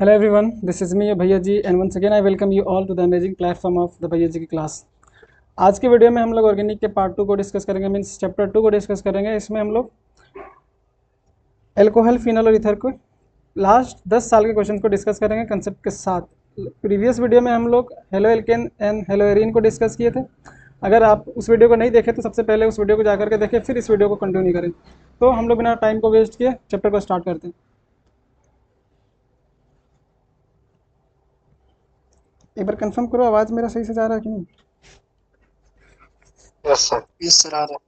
Hello everyone, this is me भैया जी and once again I welcome you all to the amazing platform of the भैया जी की class. आज के video में हम लोग ऑर्गेनिक के पार्ट 2 को डिस्कस करेंगे, मीन्स चैप्टर 2 को डिस्कस करेंगे। इसमें हम लोग एल्कोहल, फिनल और ईथर को लास्ट 10 साल के क्वेश्चन को डिस्कस करेंगे कंसेप्ट के साथ। प्रीवियस वीडियो में हम लोग halo alkane and hello arene को डिस्कस किए थे। अगर आप उस वीडियो को नहीं देखे तो सबसे पहले उस वीडियो को जाकर के देखें, फिर इस वीडियो को कंटिन्यू करें। तो हम लोग बिना टाइम को वेस्ट किए चैप्टर को स्टार्ट करते हैं। एक बार कंफर्म करो आवाज़ मेरा सही से जा रहा है कि नहीं। यस सर आ रहा है।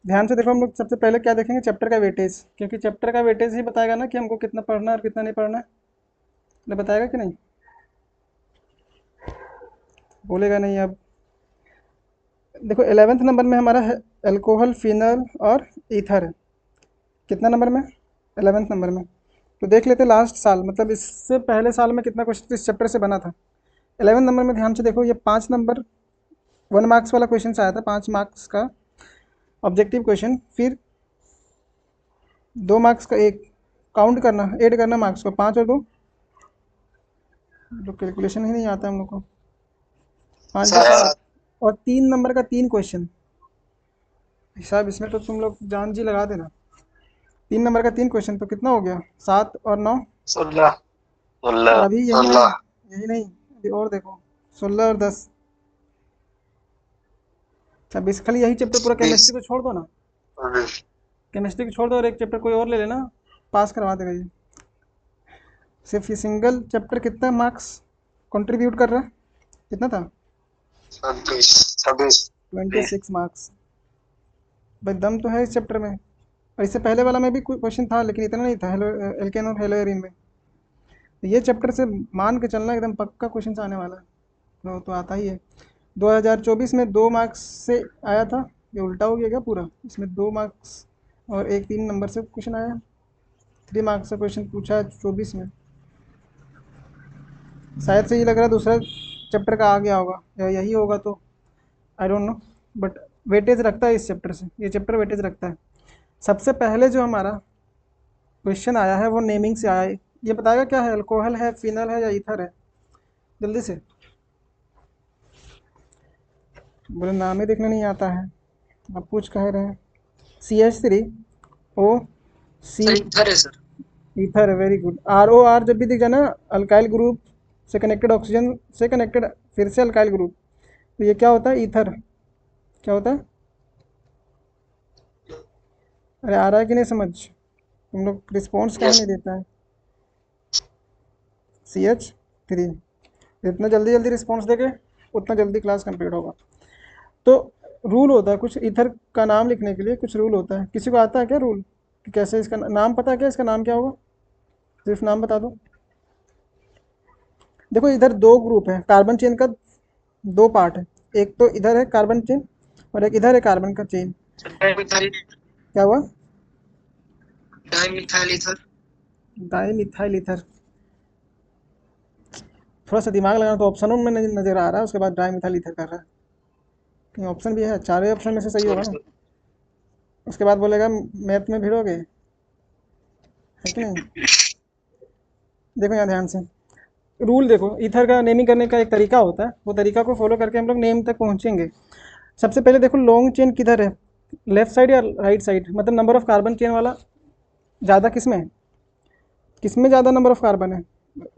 ध्यान से देखो, हम लोग सबसे पहले क्या देखेंगे, चैप्टर का वेटेज, क्योंकि चैप्टर का वेटेज ही बताएगा ना कि हमको कितना पढ़ना है और कितना नहीं पढ़ना है। ने बताएगा कि नहीं, बोलेगा नहीं। अब देखो 11th नंबर में हमारा है अल्कोहल, फिनल और ईथर है। कितना नंबर में? 11th नंबर में। तो देख लेते लास्ट साल, मतलब इससे पहले साल में कितना क्वेश्चन इस चैप्टर से बना था। 11 नंबर में ध्यान से देखो, ये 5 नंबर 1 मार्क्स वाला क्वेश्चन आया था, 5 मार्क्स का ऑब्जेक्टिव क्वेश्चन। फिर 2 मार्क्स का एक काउंट करना, ऐड करना मार्क्स को, 5 और 2, तो कैलकुलेशन ही नहीं आता हम लोग को। 5 2 7 और 3 नंबर का 3 क्वेश्चन। हिसाब इसमें तो तुम लोग जान जी लगा देना। 3 नंबर का 3 क्वेश्चन तो कितना हो गया, 7 और 9, 16 और 16 अभी यही नहीं, यही नहीं, अभी और देखो 16 और 10 26। खाली यही चैप्टर पूरा 20 केमिस्ट्री को छोड़ दो ना, 20 केमिस्ट्री को छोड़ दो और एक चैप्टर कोई और ले लेना, पास करवा देगा ये। सिर्फ ये सिंगल चैप्टर कितना मार्क्स कंट्रीब्यूट कर रहा है, कितना था? 26 26 26 मार्क्स। भाई दम तो है इस चैप्टर में। और इससे पहले वाला में भी कोई क्वेश्चन था, लेकिन इतना नहीं था, हेलो एल्केन और हेलो एरिन में। तो ये चैप्टर से मान के चलना एकदम पक्का क्वेश्चन आने वाला है। तो आता ही है। 2024 में 2 मार्क्स से आया था, ये उल्टा हो गया क्या पूरा? इसमें 2 मार्क्स और एक 3 नंबर से क्वेश्चन आया, 3 मार्क्स से क्वेश्चन पूछा है 24 में। शायद से ये लग रहा है दूसरा चैप्टर का आ गया होगा, या यही होगा, तो I don't know. But weightage रखता है इस चैप्टर से, ये चैप्टर वेटेज रखता है। सबसे पहले जो हमारा क्वेश्चन आया है वो नेमिंग से आया है। ये बताएगा क्या है, अल्कोहल है, फिनल है या ईथर है? जल्दी से बोले, नाम ही देखने नहीं आता है, आप पूछ कह रहे हैं। CH3O, सर इधर है सर। ईथर है, वेरी गुड। ROR जब भी दिख जाए ना, अल्काइल ग्रुप से कनेक्टेड, ऑक्सीजन से कनेक्टेड, फिर से अल्काइल ग्रुप, तो ये क्या होता है, ईथर। क्या होता है? अरे आ रहा है कि नहीं समझ? तुम लोग रिस्पॉन्स काहे यस नहीं देता है? CH3। जितना जल्दी जल्दी रिस्पॉन्स देगे उतना जल्दी क्लास कंप्लीट होगा। तो रूल होता है कुछ, ईथर का नाम लिखने के लिए कुछ रूल होता है। किसी को आता है क्या रूल, कि कैसे इसका नाम पता है क्या, इसका नाम क्या होगा? सिर्फ नाम बता दो। देखो इधर 2 ग्रुप है, कार्बन चेन का 2 पार्ट है। एक तो इधर है कार्बन चेन और एक इधर है कार्बन का चेन। डाइमिथाइल क्या हुआ? Dimethyl ether. Dimethyl ether. थोड़ा सा दिमाग लगाना, तो ऑप्शनों में नजर आ रहा है, उसके बाद डाईमिथाइल ईथर कर रहा है। कहीं ऑप्शन भी है, चारों ऑप्शन में से सही होगा सॉरी ना। सर। उसके बाद बोलेगा मैथ में भिड़ोगे, है कि नहीं? देखो यहाँ ध्यान से, रूल देखो, ईथर का नेमिंग करने का एक तरीका होता है, वो तरीका को फॉलो करके हम लोग नेम तक पहुँचेंगे। सबसे पहले देखो लॉन्ग चेन किधर है, लेफ्ट साइड या राइट साइड, मतलब नंबर ऑफ कार्बन चेन वाला ज़्यादा किस में है, किस में ज़्यादा नंबर ऑफ कार्बन है?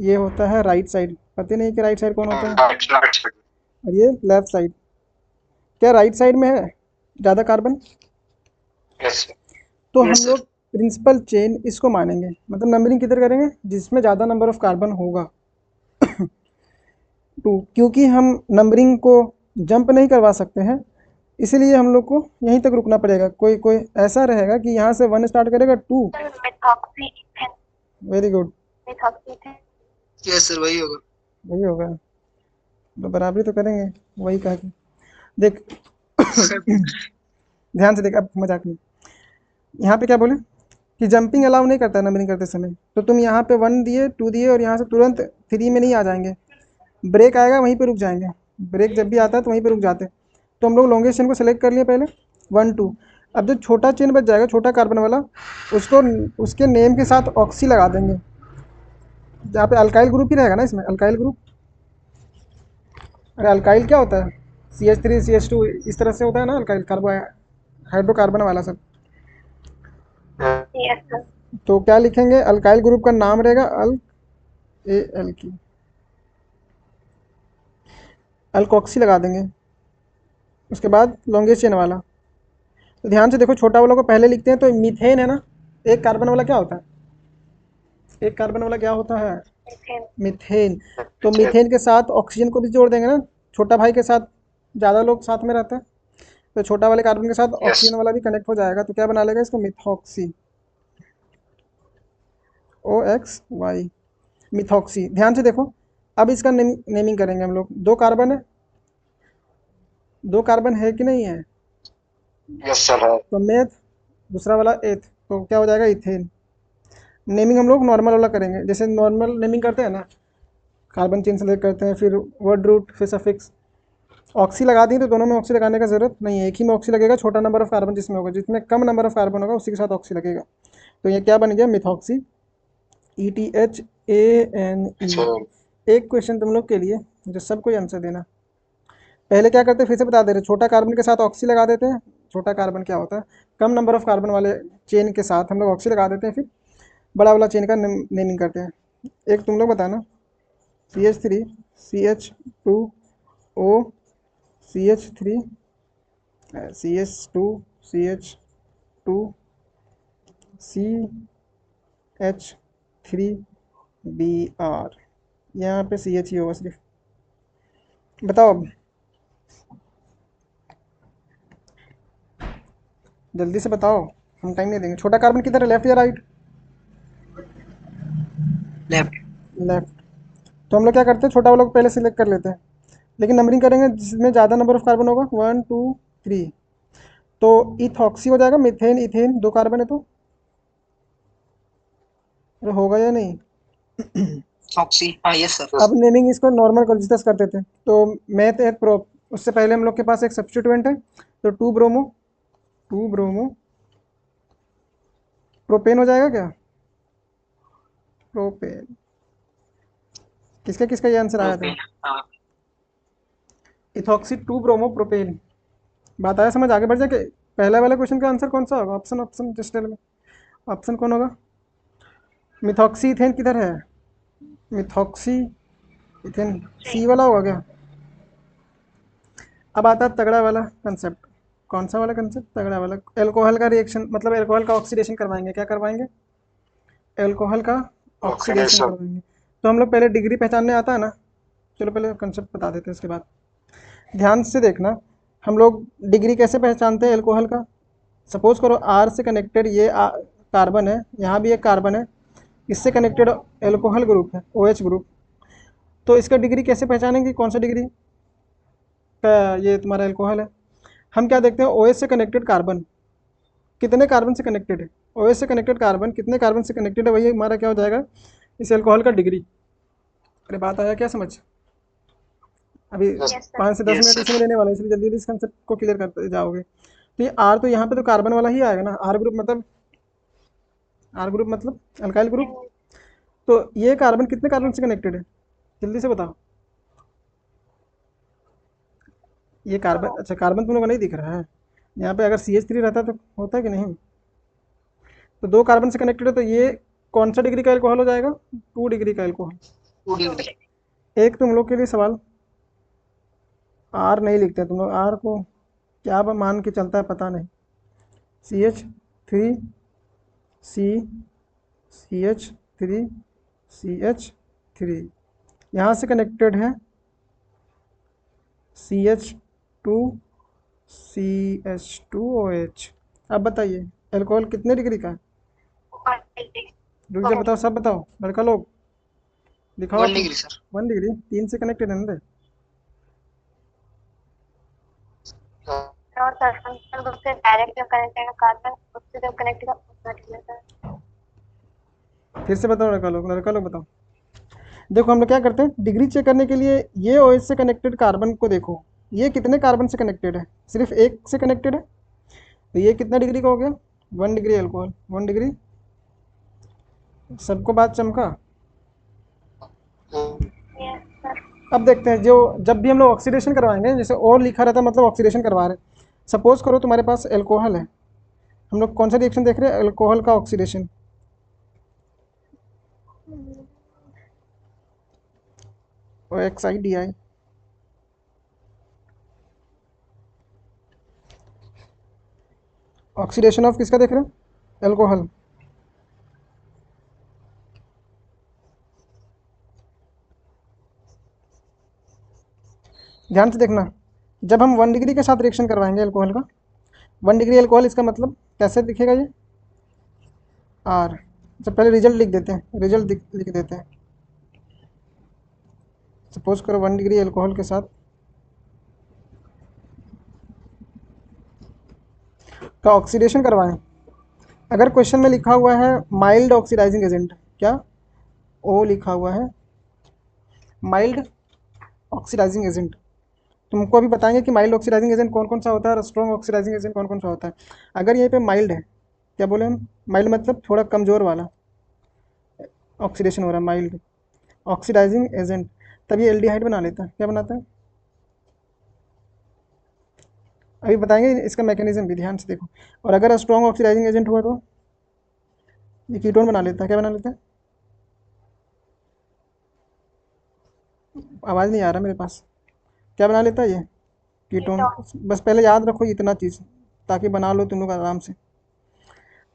ये होता है राइट साइड। पता नहीं कि राइट साइड कौन होता है। Right right sir. और ये लेफ्ट साइड। क्या राइट साइड में है ज़्यादा कार्बन? Yes sir. तो हम लोग प्रिंसिपल चेन इसको मानेंगे, मतलब नंबरिंग किधर करेंगे, जिसमें ज़्यादा नंबर ऑफ कार्बन होगा। टू, क्योंकि हम नंबरिंग को जंप नहीं करवा सकते हैं, इसीलिए हम लोग को यहीं तक रुकना पड़ेगा। कोई कोई ऐसा रहेगा कि यहाँ से 1 स्टार्ट करेगा, 2। वेरी गुड, यस सर वही होगा। वही होगा। तो बराबरी तो करेंगे, वही कहा कि देख। ध्यान से देख, अब मजाक नहीं। यहाँ पे क्या बोले कि जंपिंग अलाउ नहीं करता है नंबरिंग करते समय, तो तुम यहाँ पे 1 दिए, 2 दिए और यहाँ से तुरंत 3 में नहीं आ जाएंगे। ब्रेक आएगा वहीं पे रुक जाएंगे। ब्रेक जब भी आता है तो वहीं पे रुक जाते हैं। तो हम लोग लॉन्गेस्ट चेन को सेलेक्ट कर लिए पहले, 1 2। अब जो छोटा चेन बच जाएगा, छोटा कार्बन वाला, उसको उसके नेम के साथ ऑक्सी लगा देंगे। जहाँ पे अल्काइल ग्रुप ही रहेगा ना इसमें, अल्काइल ग्रुप। अरे अल्काइल क्या होता है, CH3 CH2 इस तरह से होता है ना अल्काइल, कार्बो हाइड्रोकार्बन वाला सब। Yes sir. तो क्या लिखेंगे, अल्काइल ग्रुप का नाम रहेगा अल ए एल की, अल्कोक्सी लगा देंगे, उसके बाद लॉन्गेस्ट चेन वाला। तो ध्यान से देखो, छोटा वाला को पहले लिखते हैं, तो मीथेन है ना, एक कार्बन वाला क्या होता है, एक कार्बन वाला क्या होता है, मीथेन। तो मीथेन के साथ ऑक्सीजन को भी जोड़ देंगे ना, छोटा भाई के साथ ज़्यादा लोग साथ में रहते हैं, तो छोटा वाले कार्बन के साथ यस। ऑक्सीजन वाला भी कनेक्ट हो जाएगा, तो क्या बना लेगा इसको, मिथॉक्सी, OXY, मिथॉक्सी। ध्यान से देखो, अब इसका नेमिंग करेंगे हम लोग। दो कार्बन है, दो कार्बन है कि नहीं है, यस सर है। तो मेथ, दूसरा वाला एथ, तो क्या हो जाएगा, इथेन। नेमिंग हम लोग नॉर्मल वाला करेंगे, जैसे नॉर्मल नेमिंग करते हैं ना, कार्बन चेन सेलेक्ट करते हैं, फिर वर्ड रूट, फिर सफिक्स। ऑक्सी लगा दी तो दोनों में ऑक्सी लगाने का जरूरत नहीं है, एक ही में ऑक्सी लगेगा, छोटा नंबर ऑफ कार्बन जिसमें होगा, जिसमें कम नंबर ऑफ कार्बन होगा उसी के साथ ऑक्सी लगेगा। तो ये क्या बन गया, मिथॉक्सी, ETHANE। एक क्वेश्चन तुम लोग के लिए, जो सबको आंसर देना। पहले क्या करते हैं, फिर से बता दे रहे, छोटा कार्बन के साथ ऑक्सी लगा देते हैं। छोटा कार्बन क्या होता है, कम नंबर ऑफ कार्बन वाले चेन के साथ हम लोग ऑक्सी लगा देते हैं, फिर बड़ा वाला चेन का नेमिंग करते हैं। एक तुम लोग बताना, CH3 CH2O CH3 CH2 CH2 CH3Br, यहाँ पे CH ही होगा सिर्फ। बताओ अब, जल्दी से बताओ, हम टाइम नहीं देंगे। छोटा कार्बन किधर है, लेफ्ट या राइट, लेफ्ट। लेफ्ट। तो हम लोग क्या करते हैं, छोटा वाला को पहले सिलेक्ट कर लेते हैं, लेकिन नंबरिंग करेंगे जिसमें ज़्यादा नंबर ऑफ कार्बन होगा, 1 2 3। तो इथॉक्सी हो जाएगा, मिथेन इथेन दो कार्बन है तो, अरे होगा या नहीं। ऑक्सी हाँ यस सर। अब नेमिंग इसको नॉर्मल कर डिस्कस करते थे, तो मैथ एक प्रो, उससे पहले हम लोग के पास एक सब्स्टिट्यूएंट है, तो 2 ब्रोमो प्रोपेन हो जाएगा क्या, प्रोपेन। किसका किसका ये आंसर आया था, हाँ। Ethoxy 2 bromo propane. बात आया समझ, आगे बढ़ जाए कि पहला वाला क्वेश्चन का आंसर कौन सा होगा, option option just tell me, option कौन होगा, मिथॉक्सी इथेन किधर है, मिथॉक्सी इथेन सी वाला होगा क्या। अब आता है तगड़ा वाला कंसेप्ट, कौन सा वाला कंसेप्ट, तगड़ा वाला, एल्कोहल का रिएक्शन, मतलब एल्कोहल का ऑक्सीडेशन करवाएंगे, क्या करवाएंगे, एल्कोहल का ऑक्सीडेशन करवाएंगे। तो हम लोग पहले डिग्री पहचानने आता है ना, चलो पहले कंसेप्ट बता देते हैं उसके बाद। ध्यान से देखना, हम लोग डिग्री कैसे पहचानते हैं एल्कोहल का। सपोज करो आर से कनेक्टेड ये कार्बन है, यहाँ भी एक कार्बन है, इससे कनेक्टेड एल्कोहल ग्रुप है, OH ग्रुप। तो इसका डिग्री कैसे पहचानेंगे, कौन सा डिग्री का ये तुम्हारा एल्कोहल है। हम क्या देखते हैं, OH से कनेक्टेड कार्बन कितने कार्बन से कनेक्टेड है, OH से कनेक्टेड कार्बन कितने कार्बन से कनेक्टेड है, वही हमारा क्या हो जाएगा, इस एल्कोहल का डिग्री। अरे बात आया क्या समझ, अभी Yes, 5 से 10 मिनट sir. इसी में लेने वाला है, इसलिए जल्दी जल्दी इस कंसेप्ट को क्लियर करते जाओगे। तो ये आर, तो यहाँ पे तो कार्बन वाला ही आएगा ना, आर ग्रुप मतलब, आर ग्रुप मतलब अल्काइल ग्रुप। तो ये कार्बन कितने कार्बन से कनेक्टेड है, जल्दी से बताओ। ये कार्बन, अच्छा कार्बन तुम लोगों को नहीं दिख रहा है, यहाँ पे अगर CH3 रहता तो होता है कि नहीं। तो दो कार्बन से कनेक्टेड है, तो ये कौन सा डिग्री का एल्कोहल हो जाएगा, 2 डिग्री का एल्कोहल। 2 डिग्री। एक तुम लोग के लिए सवाल, आर नहीं लिखते तुम लोग, आर को क्या मान के चलता है पता नहीं, CH3 CH3 यहाँ से कनेक्टेड है, CH2OH। अब बताइए एल्कोहल कितने डिग्री का है, रुक जा बताओ, सब बताओ लड़का लोग, दिखाओ 1 तुम। Degree sir. 1 डिग्री, 3 से कनेक्टेड है ना रे। और सर फंक्शनल ग्रुप से डायरेक्ट जो कनेक्टेड है कार्बन उससे जो कनेक्टेड है उतना ठीक है सर। फिर से बताओ लड़का लोग बताओ। देखो हम लोग क्या करते हैं, डिग्री चेक करने के लिए ये OH से कनेक्टेड कार्बन को देखो, ये कितने कार्बन से कनेक्टेड है, सिर्फ एक से कनेक्टेड है, तो ये कितना डिग्री का हो गया, 1 डिग्री एल्कोहल, 1 डिग्री। सबको बात चमका, अब देखते हैं, जो जब भी हम लोग ऑक्सीडेशन करवाएंगे, जैसे और लिखा रहता है मतलब ऑक्सीडेशन करवा रहे हैं। सपोज करो तुम्हारे पास एल्कोहल है, हम लोग कौन सा रिएक्शन देख रहे हैं, एल्कोहल का oxidation. O X I D I, oxidation of किसका देख रहे हैं, एल्कोहल। ध्यान से देखना, जब हम 1 डिग्री के साथ रिएक्शन करवाएंगे एल्कोहल का, 1 डिग्री एल्कोहल, इसका मतलब कैसे दिखेगा ये, आर। जब पहले रिजल्ट लिख देते हैं, रिजल्ट लिख देते हैं। सपोज करो 1 डिग्री एल्कोहल के साथ का ऑक्सीडेशन करवाएं। अगर क्वेश्चन में लिखा हुआ है माइल्ड ऑक्सीडाइजिंग एजेंट, क्या ओ लिखा हुआ है माइल्ड ऑक्सीडाइजिंग एजेंट, तुमको अभी बताएंगे कि माइल्ड ऑक्सीडाइजिंग एजेंट कौन कौन सा होता है और स्ट्रॉन्ग ऑक्सीडाइजिंग एजेंट कौन कौन सा होता है। अगर यहीं पे माइल्ड है, क्या बोले हम, माइल्ड मतलब थोड़ा कमज़ोर वाला ऑक्सीडेशन हो रहा है, माइल्ड ऑक्सीडाइजिंग एजेंट, तब ये एल्डिहाइड बना लेता है। क्या बनाता है, अभी बताएंगे इसका मैकेनिज्म भी, ध्यान से देखो। और अगर स्ट्रॉन्ग ऑक्सीडाइजिंग एजेंट हुआ तो ये कीटोन बना लेता है। क्या बना लेता है, आवाज़ नहीं आ रहा मेरे पास, क्या बना लेता है ये, कीटोन। कीटोन। बस पहले याद रखो इतना चीज़, ताकि बना लो तुम लोग आराम से।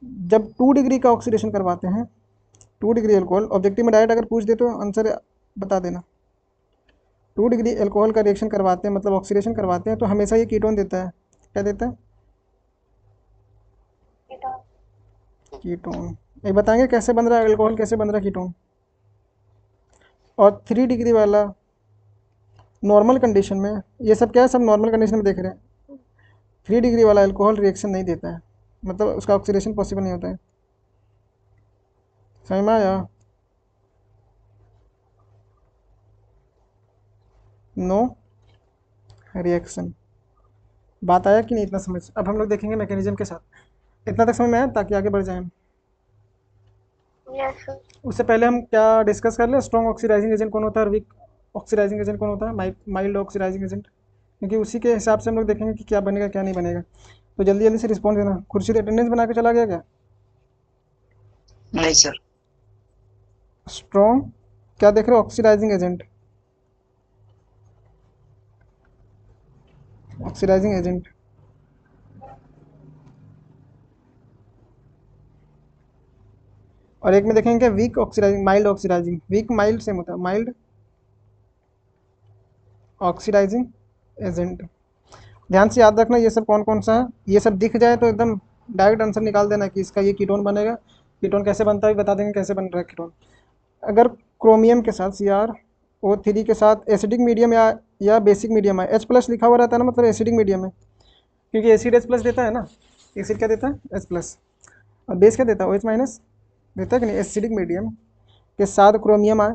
जब 2 डिग्री का ऑक्सीडेशन करवाते हैं, 2 डिग्री एल्कोहल, ऑब्जेक्टिव में डायरेक्ट अगर पूछ दे तो आंसर बता देना। 2 डिग्री एल्कोहल का रिएक्शन करवाते हैं मतलब ऑक्सीडेशन करवाते हैं, तो हमेशा ये कीटोन देता है। क्या देता है, कीटोन। कीटोन। ये बताएंगे कैसे बन रहा है एल्कोहल, कैसे बन रहा है कीटोन। और 3 डिग्री वाला नॉर्मल कंडीशन में, ये सब क्या है, सब नॉर्मल कंडीशन में देख रहे हैं। 3 डिग्री वाला एल्कोहल रिएक्शन नहीं देता है, मतलब उसका ऑक्सीडेशन पॉसिबल नहीं होता है। समझ में आया, नो रिएक्शन। बात आया कि नहीं इतना समझ। अब हम लोग देखेंगे मैकेनिज्म के साथ, इतना तक समझ में आया ताकि आगे बढ़ जाएं। Yes sir. उससे पहले हम क्या डिस्कस कर ले, स्ट्रॉन्ग ऑक्सीडाइजिंग एजेंट कौन होता है और वीक ऑक्सीडाइजिंग एजेंट कौन होता है, माइल्ड ऑक्सीडाइजिंग एजेंट, क्योंकि उसी के हिसाब से हम लोग देखेंगे कि क्या बनेगा क्या नहीं बनेगा। तो जल्दी जल्दी से रिस्पॉन्स देना। खुर्शीद अटेंडेंस बना के चला गया क्या, नहीं सर। स्ट्रॉन्ग क्या देख रहे हो, ऑक्सीडाइजिंग एजेंट, ऑक्सीडाइजिंग एजेंट। और एक में देखेंगे weak oxidising, mild oxidising, weak mild same होता है, माइल्ड ऑक्सीडाइजिंग एजेंट। ध्यान से याद रखना ये सब कौन कौन सा है, ये सब दिख जाए तो एकदम डायरेक्ट आंसर निकाल देना कि इसका ये कीटोन बनेगा। कीटोन कैसे बनता है भी बता देंगे कैसे बन रहा है कीटोन। अगर क्रोमियम के साथ CrO3 के साथ एसिडिक मीडियम या बेसिक मीडियम है, H+ लिखा हुआ रहता है ना, मतलब एसिडिक मीडियम है, क्योंकि एसिड H+ देता है ना। एसिड क्या देता है, H+, और बेस क्या देता है, OH- देता है कि नहीं। एसिडिक मीडियम के साथ क्रोमियम आए,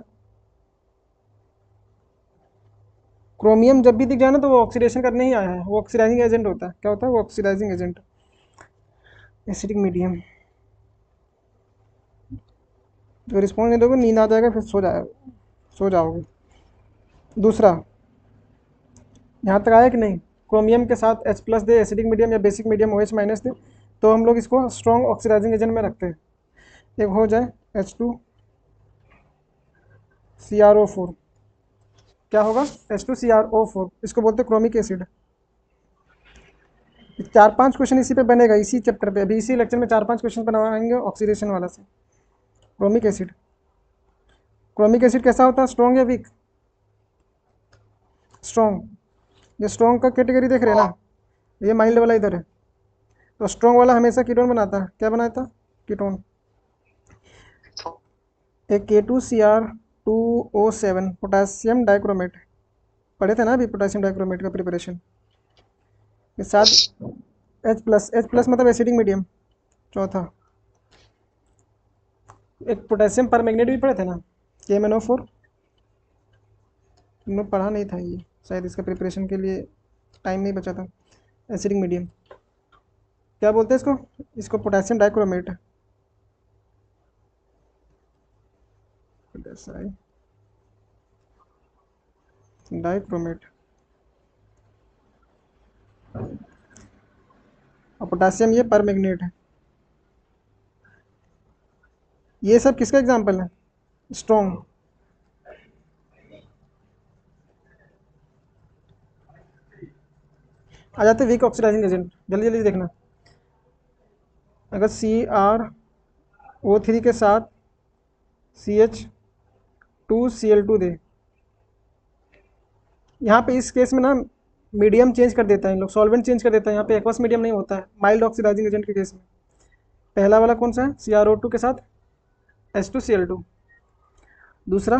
क्रोमियम जब भी दिख जाए ना तो वो ऑक्सीडेशन करने ही आया है, वो ऑक्सीडाइजिंग एजेंट होता है। क्या होता है, वो ऑक्सीडाइजिंग एजेंट, एसिडिक मीडियम। तो रिस्पॉन्स नहीं दोगे नींद आ जाएगा, फिर सो जाओगे। दूसरा, यहाँ तक आया कि नहीं, क्रोमियम के साथ H+ दे, एसिडिक मीडियम या बेसिक मीडियम OH- दे, तो हम लोग इसको स्ट्रॉन्ग ऑक्सीडाइजिंग एजेंट में रखते हैं। एक हो जाए H2CrO4, क्या होगा, H2CrO4, इसको बोलते हैं क्रोमिक एसिड। 4-5 क्वेश्चन इसी पे बनेगा, इसी चैप्टर पे, अभी इसी लेक्चर में 4-5 क्वेश्चन बनवाएंगे ऑक्सीडेशन वाला से। क्रोमिक एसिड, क्रोमिक एसिड कैसा होता है, स्ट्रॉन्ग या वीक, स्ट्रॉन्ग। ये स्ट्रॉन्ग का कैटेगरी देख रहे हैं ना, ये माइल्ड वाला इधर है, तो स्ट्रॉन्ग वाला हमेशा कीटोन बनाता है। क्या बनाता है, कीटोन। एक K2Cr2O7 पोटासियम डाइक्रोमेट, पढ़े थे ना अभी पोटासियम डाइक्रोमेट का प्रिपरेशन के साथ H+ मतलब एसिडिक मीडियम। चौथा, एक पोटेशियम पर मैग्नेट भी पढ़े थे ना, KMnO4। तुमने पढ़ा नहीं था ये शायद, इसका प्रिपरेशन के लिए टाइम नहीं बचा था। एसिडिक मीडियम क्या बोलते हैं इसको, इसको पोटेशियम डाइक्रोमेट। डाइक्रोमेट। और पोटासियम ये परमैंगनेट है। ये सब किसका एग्जाम्पल है? स्ट्रॉन्ग। आ जाते वीक ऑक्सीडाइजिंग एजेंट, जल्दी जल्दी देखना। अगर CrO3 के साथ CH2Cl2 दे, यहाँ पे इस केस में ना मीडियम चेंज कर देता है इन लोग, सॉल्वेंट चेंज कर देता है। यहाँ पे एक्वस मीडियम नहीं होता है माइल्ड ऑक्सीडाइजिंग एजेंट के केस में। पहला वाला कौन सा है? CrO2 के साथ H2Cl2। दूसरा,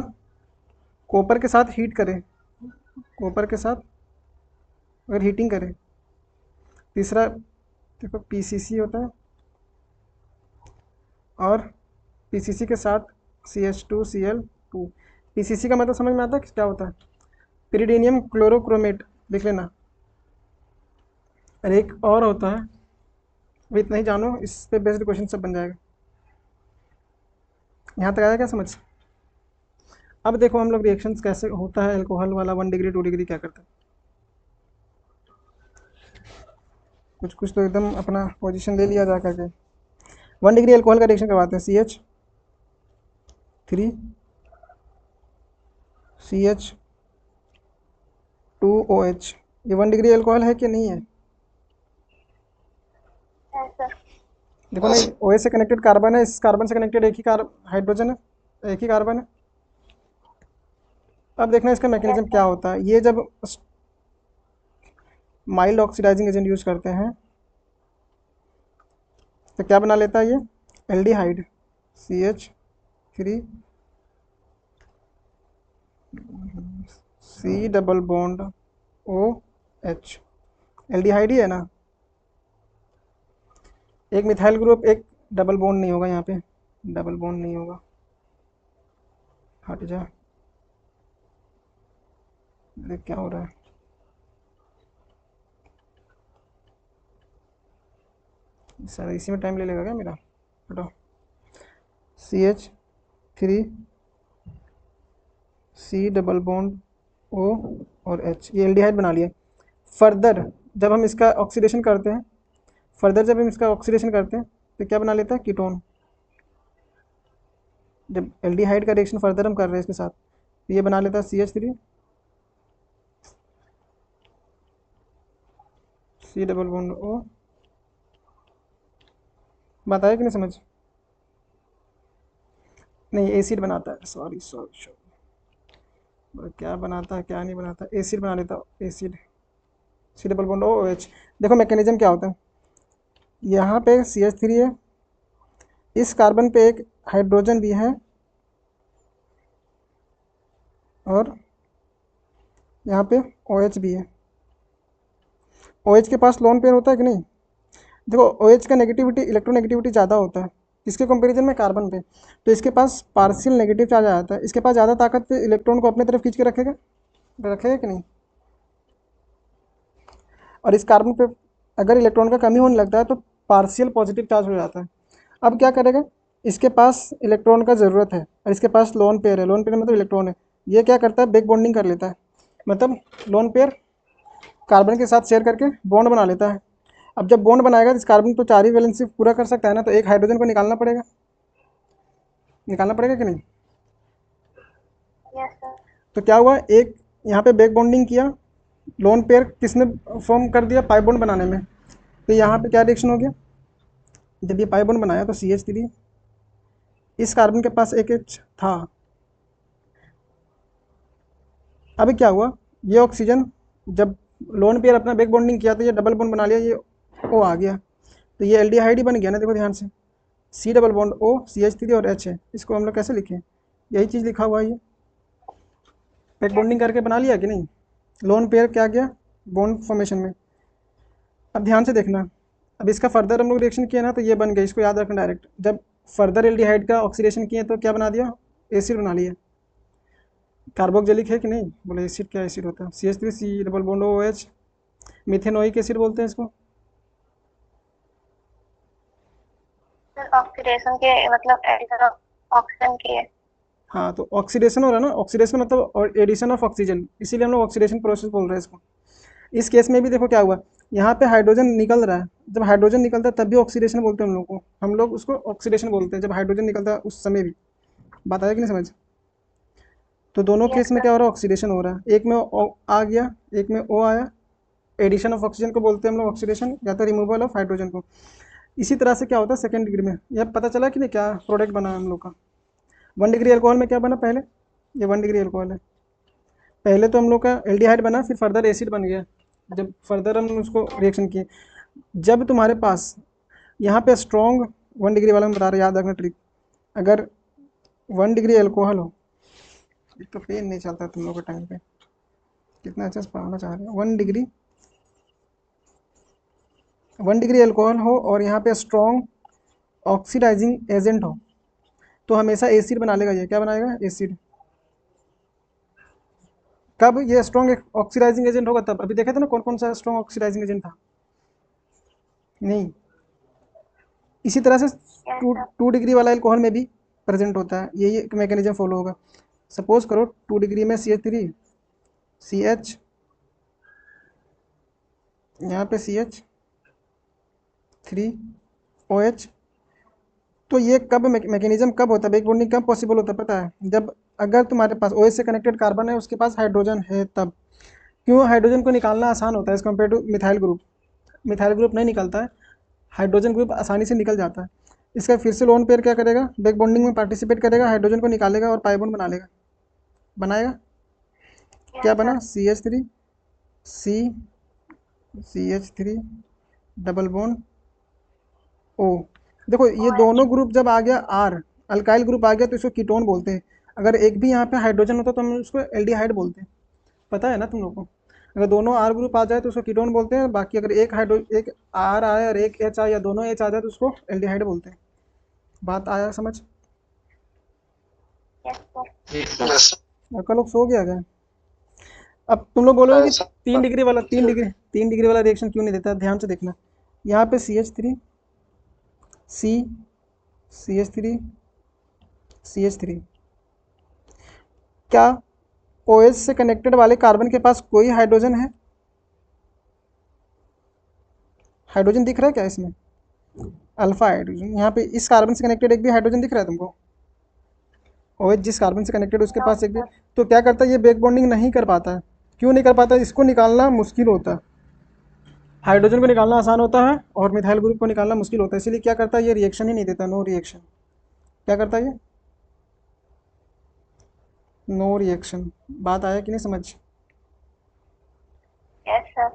कॉपर के साथ हीट करें, कॉपर के साथ अगर हीटिंग करें। तीसरा देखो PCC होता है, और PCC के साथ CH2Cl2। PCC का मतलब समझ में आता है क्या होता है? पिरिडीनियम क्लोरोक्रोमेट, देख लेना। और एक और होता है, वो इतना ही जानो, इस पे बेस्ड क्वेश्चन सब बन जाएगा। यहाँ तक आया क्या समझ? अब देखो हम लोग रिएक्शंस कैसे होता है अल्कोहल वाला, 1 डिग्री 2 डिग्री क्या करता है। कुछ कुछ तो एकदम अपना पोजीशन ले लिया जा करके। 1 डिग्री अल्कोहल का रिएक्शन करवाते हैं। CH3 CH2OH। ये 1 डिग्री अल्कोहल है कि नहीं है? है सर। देखो ना, OH से कनेक्टेड कार्बन है, इस कार्बन से कनेक्टेड एक ही हाइड्रोजन है, एक ही कार्बन है। अब देखना इसका मैकेनिज्म क्या होता है। ये जब माइल्ड ऑक्सीडाइजिंग एजेंट यूज करते हैं तो क्या बना लेता है ये? Aldehyde, CH3 C double bond OH। Aldehyde ही है ना। एक मिथाइल ग्रुप, एक डबल बॉन्ड नहीं होगा यहाँ पे, डबल बॉन्ड नहीं होगा। हट जा, देख क्या हो रहा है। सर इसी में टाइम ले लेगा क्या मेरा? हटो। CH3 C double bond O और H, ये एल्डिहाइड बना लिया। फर्दर जब हम इसका ऑक्सीडेशन करते हैं, तो क्या बना लेता है? कीटोन। जब एल्डिहाइड का रिएक्शन फर्दर हम कर रहे हैं इसके साथ, तो ये बना लेता है CH3 C double bond O। बात आया कि नहीं समझ? नहीं, एसिड बनाता है, सॉरी सॉरी सॉरी, क्या बनाता है क्या नहीं बनाता, एसिड बना लेता है, acid C double bond OH। देखो मैकेनिज्म क्या होता है। यहाँ पे CH3 है, इस कार्बन पे एक हाइड्रोजन भी है, और यहाँ पे OH भी है। OH के पास लोन पेयर होता है कि नहीं? देखो OH का नेगेटिविटी, इलेक्ट्रोनेगेटिविटी ज़्यादा होता है किसके कंपैरिजन में? कार्बन पे। तो इसके पास पार्शियल नेगेटिव चार्ज आ जाता है, इसके पास ज़्यादा ताकत पे इलेक्ट्रॉन को अपने तरफ खींच के रखेगा कि नहीं? और इस कार्बन पे अगर इलेक्ट्रॉन का कमी होने लगता है तो पार्शियल पॉजिटिव चार्ज हो जाता है। अब क्या करेगा? इसके पास इलेक्ट्रॉन का ज़रूरत है और इसके पास लोन पेयर है, लोन पेयर मतलब इलेक्ट्रॉन है। ये क्या करता है? बैक बॉन्डिंग कर लेता है, मतलब लोन पेयर कार्बन के साथ शेयर करके बॉन्ड बना लेता है। अब जब बॉन्ड बनाएगा तो इस कार्बन तो 4 ही वैलेंसी पूरा कर सकता है ना, तो एक हाइड्रोजन को निकालना पड़ेगा कि नहीं? Yes sir. तो क्या हुआ, एक यहाँ पे बैक बॉन्डिंग किया, लोन पेयर किसने फॉर्म कर दिया? पाई बॉन्ड बनाने में। तो यहाँ पे क्या रिएक्शन हो गया? जब ये पाई बॉन्ड बनाया तो CH3, इस कार्बन के पास एक H था। अभी क्या हुआ, ये ऑक्सीजन जब लोन पेयर अपना बैक बॉन्डिंग किया तो ये डबल बॉन्ड बना लिया, ये O आ गया, तो ये एल्डिहाइड ही बन गया ना। देखो ध्यान से, C double bond O, CH3 और H है। इसको हम लोग कैसे लिखें? यही चीज़ लिखा हुआ है, ये बैक बॉन्डिंग करके बना लिया कि नहीं? लोन पेयर क्या गया बॉन्ड फॉर्मेशन में। अब ध्यान से देखना, अब इसका फर्दर हम लोग रिएक्शन किया ना तो ये बन गया, इसको याद रखना डायरेक्ट। जब फर्दर एल्डिहाइड का ऑक्सीडेशन किए तो क्या बना दिया? एसिड बना लिया। कार्बोक्जिलिक है कि नहीं? बोले एसिड, क्या एसिड होता है? CH3 C double bond OH, methanoic acid बोलते हैं इसको। सर ऑक्सीडेशन के मतलब एडिशन ऑक्सीजन की है। हाँ, तो ऑक्सीडेशन हो रहा है ना, ऑक्सीडेशन मतलब एडिशन ऑफ ऑक्सीजन, इसीलिए हम लोग ऑक्सीडेशन प्रोसेस बोल रहे हैं इसको। इस केस में भी देखो क्या हुआ, यहाँ पे हाइड्रोजन निकल रहा है, जब हाइड्रोजन निकलता है तब भी ऑक्सीडेशन बोलते हैं हम लोग को, हम लोग उसको ऑक्सीडेशन बोलते हैं जब हाइड्रोजन निकलता है उस समय भी। बात आया कि नहीं समझ? तो दोनों यस केस में सर। क्या हो रहा है, ऑक्सीडेशन हो रहा है, एक में O आ गया, एक में O आया, एडिशन ऑफ ऑक्सीजन को बोलते हैं हम लोग ऑक्सीडेशन, या तो रिमूवल ऑफ हाइड्रोजन को। इसी तरह से क्या होता है सेकंड डिग्री में, यह पता चला कि नहीं क्या प्रोडक्ट बना हम लोग का। 1 डिग्री अल्कोहल में क्या बना पहले, ये 1 डिग्री अल्कोहल है, पहले तो हम लोग का एल्डिहाइड बना, फिर फर्दर एसिड बन गया, जब फर्दर हम उसको रिएक्शन किए, जब तुम्हारे पास यहाँ पे स्ट्रॉन्ग 1 डिग्री वाला में बता रहे, याद रखना ट्रिक, अगर 1 डिग्री अल्कोहल हो, एक तो पेन नहीं चलता तुम लोग के टाइम पे, कितना अच्छा से पढ़ाना चाह रहे हो। 1 डिग्री अल्कोहल हो और यहाँ पे स्ट्रॉन्ग ऑक्सीडाइजिंग एजेंट हो, तो हमेशा एसिड बना लेगा, ये क्या बनाएगा, एसिड। कब ये स्ट्रॉन्ग ऑक्सीडाइजिंग एजेंट होगा तब, अभी देखा था ना कौन कौन सा स्ट्रॉन्ग ऑक्सीडाइजिंग एजेंट था, नहीं। इसी तरह से यस टू सर। 2 डिग्री वाला अल्कोहल में भी प्रेजेंट होता है, यही एक मैकेनिज्म फॉलो होगा। सपोज करो 2 डिग्री में CH3 यहाँ पे CH3OH, तो ये कब मैकेनिज्म कब होता है, बैक बॉन्डिंग कब पॉसिबल होता है पता है, जब अगर तुम्हारे पास OH से कनेक्टेड कार्बन है, उसके पास हाइड्रोजन है तब। क्यों, हाइड्रोजन को निकालना आसान होता है as compared to methyl group, methyl group नहीं निकलता है, हाइड्रोजन ग्रुप आसानी से निकल जाता है। इसका फिर से लोन पेयर क्या करेगा, बैक बॉन्डिंग में पार्टिसिपेट करेगा, हाइड्रोजन को निकालेगा और पाई बॉन्ड बना लेगा, बनाएगा। क्या यस बना, sir. CH3 double bond O। देखो ये OH। दोनों ग्रुप जब आ गया R, अल्काइल ग्रुप आ गया तो इसको कीटोन बोलते हैं। अगर एक भी यहाँ पे हाइड्रोजन होता तो हम उसको एल्डिहाइड बोलते हैं, पता है ना तुम लोग को। अगर दोनों R ग्रुप आ जाए तो उसको कीटोन बोलते हैं, बाकी अगर एक R आए और एक H आए या दोनों H आ जाए तो उसको एल्डिहाइड बोलते हैं। बात आया समझ? Yes sir. यस आपका लोग सो गया क्या? अब तुम लोग बोलोगे कि सर। 3 डिग्री वाला रिएक्शन क्यों नहीं देता, ध्यान से देखना। यहाँ पे CH3 CH3 CH3, क्या OH से कनेक्टेड वाले कार्बन के पास कोई हाइड्रोजन है, हाइड्रोजन दिख रहा है क्या इसमें, अल्फा हाइड्रोजन। यहाँ पे इस कार्बन से कनेक्टेड एक भी हाइड्रोजन दिख रहा है तुमको, OH जिस कार्बन से कनेक्टेड उसके नो पास एक भी, सर। तो क्या करता है ये बैक बॉन्डिंग नहीं कर पाता है। क्यों नहीं कर पाता, इसको निकालना मुश्किल होता है, हाइड्रोजन को निकालना आसान होता है और मिथाइल ग्रुप को निकालना मुश्किल होता है, इसीलिए क्या करता है ये रिएक्शन ही नहीं देता, नो रिएक्शन। क्या करता है ये, नो रिएक्शन। बात आया कि नहीं समझ? Yes sir.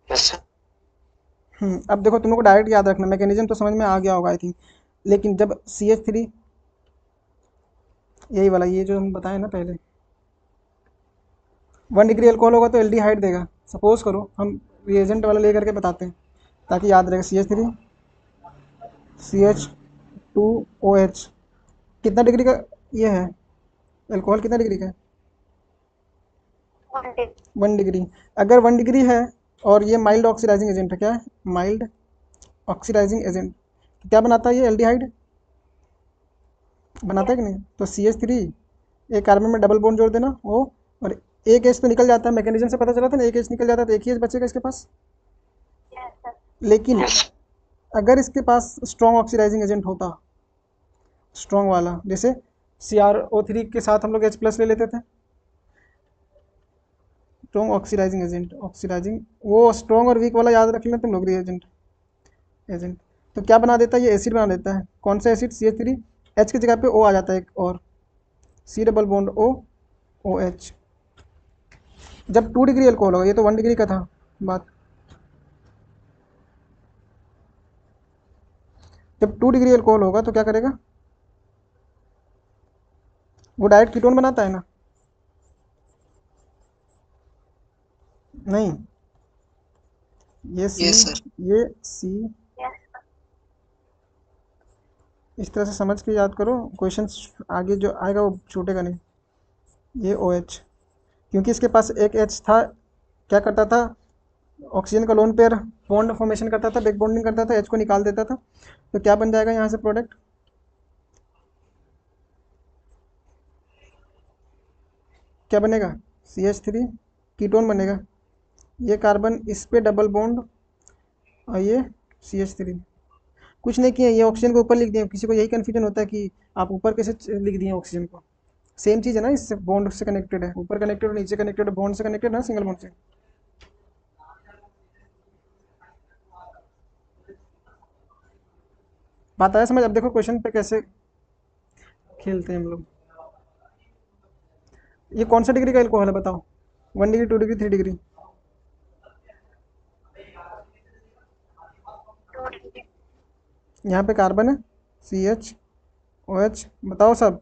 Yes sir. अब देखो तुम लोग को डायरेक्ट याद रखना, मैकेनिज्म तो समझ में आ गया होगा आई थिंक, लेकिन जब CH3 यही वाला, ये जो हम बताए ना पहले, 1 डिग्री अल्कोहल होगा तो एल्डिहाइड देगा। सपोज करो हम रिएजेंट वाला लेकर के बताते हैं ताकि याद रहेगा, CH3CH2OH, कितना डिग्री का ये है अल्कोहल, कितना डिग्री का है, 1 डिग्री। 1 डिग्री। अगर 1 डिग्री है और ये माइल्ड ऑक्सीडाइजिंग एजेंट है, क्या है, माइल्ड ऑक्सीडाइजिंग एजेंट, तो क्या बनाता है ये एल्डिहाइड बनाता है कि नहीं। तो CH3 एक कार्बन में डबल बॉन्ड जोड़ देना वो, और एक एच तो निकल जाता है, मैकेनिज्म से पता चला था ना, एक एच निकल जाता है तो एक ही एच बचेगा इसके पास। Yes sir. लेकिन अगर इसके पास स्ट्रॉन्ग ऑक्सीडाइजिंग एजेंट होता, स्ट्रॉन्ग वाला, जैसे CrO3 के साथ हम लोग H+ ले लेते थे, स्ट्रॉन्ग ऑक्सीडाइजिंग एजेंट, ऑक्सीडाइजिंग, वो स्ट्रॉन्ग और वीक वाला याद रख लेना तुम लोग, रिएजेंट एजेंट, तो क्या बना देता है ये एसिड बना देता है। कौन सा एसिड, CH3, H की जगह पे O आ जाता है एक और, C डबल बॉन्ड OH। जब 2 डिग्री अल्कोहल होगा, ये तो 1 डिग्री का था बात, जब 2 डिग्री अल्कोहल होगा तो क्या करेगा, वो डायरेक्ट कीटोन बनाता है ना, नहीं, ये सी, यस सर। ये सी, यस सर। इस तरह से समझ के याद करो, क्वेश्चन आगे जो आएगा वो छूटेगा नहीं। ये OH, क्योंकि इसके पास एक H था, क्या करता था, ऑक्सीजन का लोन पेयर बॉन्ड फॉर्मेशन करता था, बैक बॉन्डिंग करता था, H को निकाल देता था, तो क्या बन जाएगा यहाँ से प्रोडक्ट, क्या बनेगा, CH3 कीटोन बनेगा। ये कार्बन इस पे डबल बॉन्ड और ये CH3, कुछ नहीं किया, ये ऑक्सीजन को ऊपर लिख दिया। किसी को यही कन्फ्यूजन होता है कि आप ऊपर कैसे लिख दिए ऑक्सीजन को। सेम चीज़ है ना, इससे बॉन्ड से कनेक्टेड है, ऊपर कनेक्टेड और नीचे कनेक्टेड, बॉन्ड से कनेक्टेड है ना, सिंगल बॉन्ड से। बात आया समझ। अब देखो क्वेश्चन पे कैसे खेलते हैं हम लोग। ये कौन सा डिग्री का एल्कोहल है बताओ, 1 डिग्री, 2 डिग्री, 3 डिग्री? 2 डिग्री। यहाँ पे कार्बन है CH OH, बताओ सब।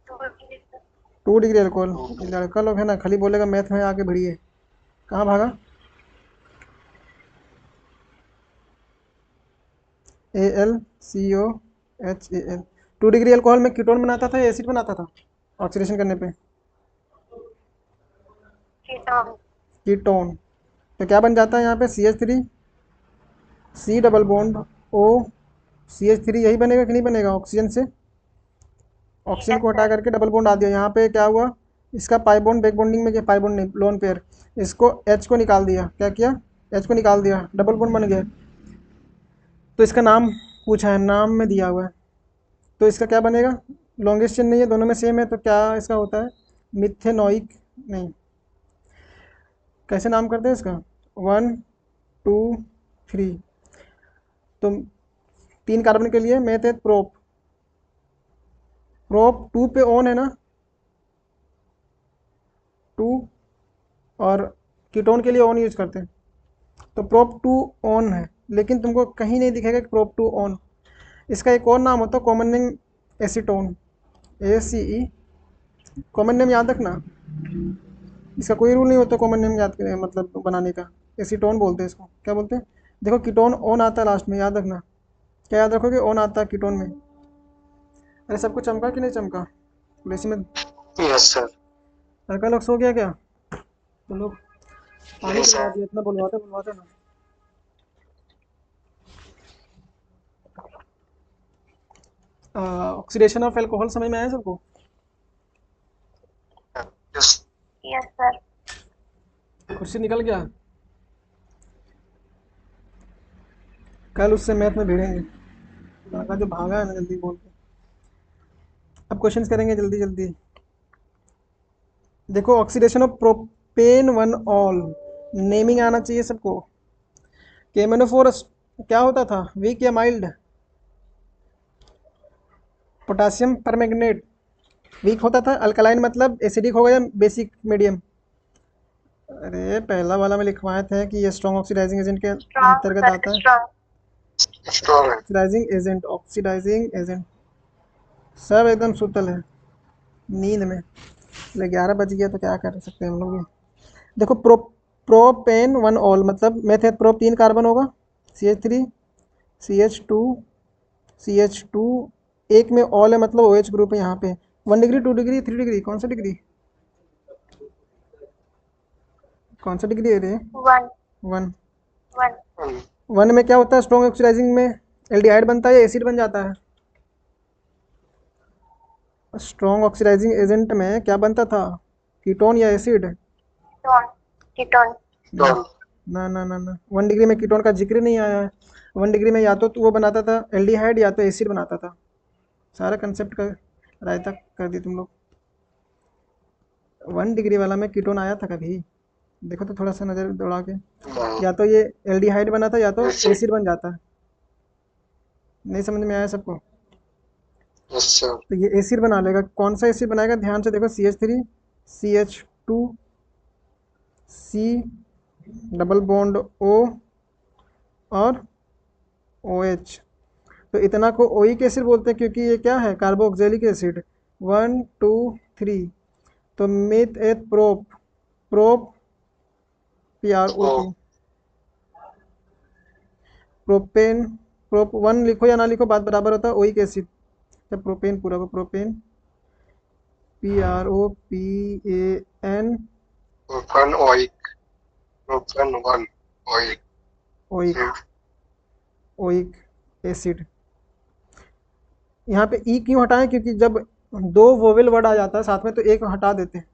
2 डिग्री सर। 2 degree alcohol. ये लड़का लोग है ना, खाली बोलेगा मैथ में आके भिड़िए। कहाँ भागा? AlCOHAl। 2 डिग्री एल्कोहल में कीटोन बनाता था या एसिड बनाता था ऑक्सीडेशन करने पे? कीटोन। कीटोन। तो क्या बन जाता है यहाँ पे, CH3 C double bond O CH3, यही बनेगा कि नहीं बनेगा ऑक्सीजन से? ऑक्सीजन यस को हटा सर। करके डबल बॉन्ड आ दिया। यहाँ पे क्या हुआ, इसका पाई बॉन्ड बैक बॉन्डिंग में, क्या पाई बॉन्ड नहीं, लोन पेयर, इसको H को निकाल दिया। क्या किया, H को निकाल दिया, डबल बॉन्ड बन गया। तो इसका नाम पूछा है, नाम में दिया हुआ है, तो इसका क्या बनेगा, लॉन्गेस्ट चेन नहीं है, दोनों में सेम है, तो क्या इसका होता है, मिथेनोइक। नहीं, कैसे नाम करते हैं इसका, 1 2 3। तो 3 कार्बन के लिए मेथ है प्रोप, प्रोप 2 पे ऑन है ना, 2, और कीटोन के लिए ऑन यूज करते हैं, तो प्रोप 2 ऑन है। लेकिन तुमको कहीं नहीं दिखेगा कि प्रोप 2 ऑन। इसका एक और नाम होता है common name acetone, ACE, common name याद रखना। इसका कोई रूल नहीं होता कॉमन नेम याद करें, मतलब बनाने का। एसीटोन बोलते हैं इसको, क्या बोलते हैं? देखो कीटोन ऑन आता है लास्ट में, याद रखना। क्या याद रखोगे, ऑन आता है कीटोन में। अरे सबको चमका कि नहीं चमका, वैसे में यस सर। लड़का लोग सो गया क्या? तो लोग पानी नहीं पिलवा सर। दिया, इतना बुलवाते बुलवाते ना। ऑक्सीडेशन ऑफ एल्कोहल समझ में आया सबको? यस। Yes sir. खुशी निकल गया, कल उससे मैथ में भिड़ेंगे। लड़का जो भागा है ना जल्दी बोल के। अब क्वेश्चंस करेंगे जल्दी जल्दी। देखो oxidation of propane 1 all, naming आना चाहिए सबको। केमेनोफोरस क्या होता था, वीक या माइल्ड? पोटासियम परमैंगनेट वीक होता था। अल्कलाइन मतलब एसिडिक होगा या बेसिक मीडियम? अरे पहला वाला में लिखवाए थे कि ये स्ट्रॉन्ग ऑक्सीडाइजिंग एजेंट के स्ट्रॉन्ग अंतर्गत सर, आता है। स्ट्रॉन्ग। स्ट्रॉन्ग है। ऑक्सीडाइजिंग एजेंट, ऑक्सीडाइजिंग एजेंट, सब एकदम सुतल है नींद में। 11 बज गया तो क्या कर सकते हैं हम लोग भी। देखो प्रोपेन 1 ऑल मतलब मेथेट प्रोप 3 कार्बन होगा, CH3 CH2 CH2, एक में ऑल है मतलब OH ग्रुप है यहाँ पे। 1 डिग्री, 2 डिग्री, 3 डिग्री, कौन सा डिग्री, कौन सा डिग्री है रे? 1 1। 1। 1 में क्या होता है, स्ट्रॉन्ग ऑक्सीडाइजिंग में एल्डिहाइड बनता है या एसिड बन जाता है? स्ट्रॉन्ग ऑक्सीडाइजिंग एजेंट में क्या बनता था, कीटोन या एसिड? कीटोन। कीटोन। ना ना ना ना ना, 1 डिग्री में कीटोन का जिक्र नहीं आया है। 1 डिग्री में या तो वो बनाता था एल्डिहाइड या तो एसिड बनाता था। सारा कंसेप्ट का रायता कर दी तुम लोग। 1 डिग्री वाला में कीटोन आया था कभी, देखो तो थोड़ा सा नज़र दौड़ा के। या तो ये एल्डिहाइड बना था या तो एसिड। एसिड बन जाता है। नहीं समझ में आया सबको? Yes sir. तो ये एसिड बना लेगा। कौन सा एसिड बनाएगा, ध्यान से देखो, CH3 CH2 C double bond O और OH। तो इतना को ओइक एसिड बोलते हैं क्योंकि ये क्या है, कार्बोक्सिलिक एसिड। 1 2 3, तो मिथ एथ प्रोप, प्रोप ओ। PROP, propane. प्रोप 1 लिखो या ना लिखो बात बराबर होता है, ओइक एसिड। जब प्रोपेन पूरा को propane, PROPAN, propan oic. Propan 1 oic. Oic, oic acid. यहाँ पे ई क्यों हटाएं, क्योंकि जब दो वोवेल वर्ड आ जाता है साथ में तो एक हटा देते हैं।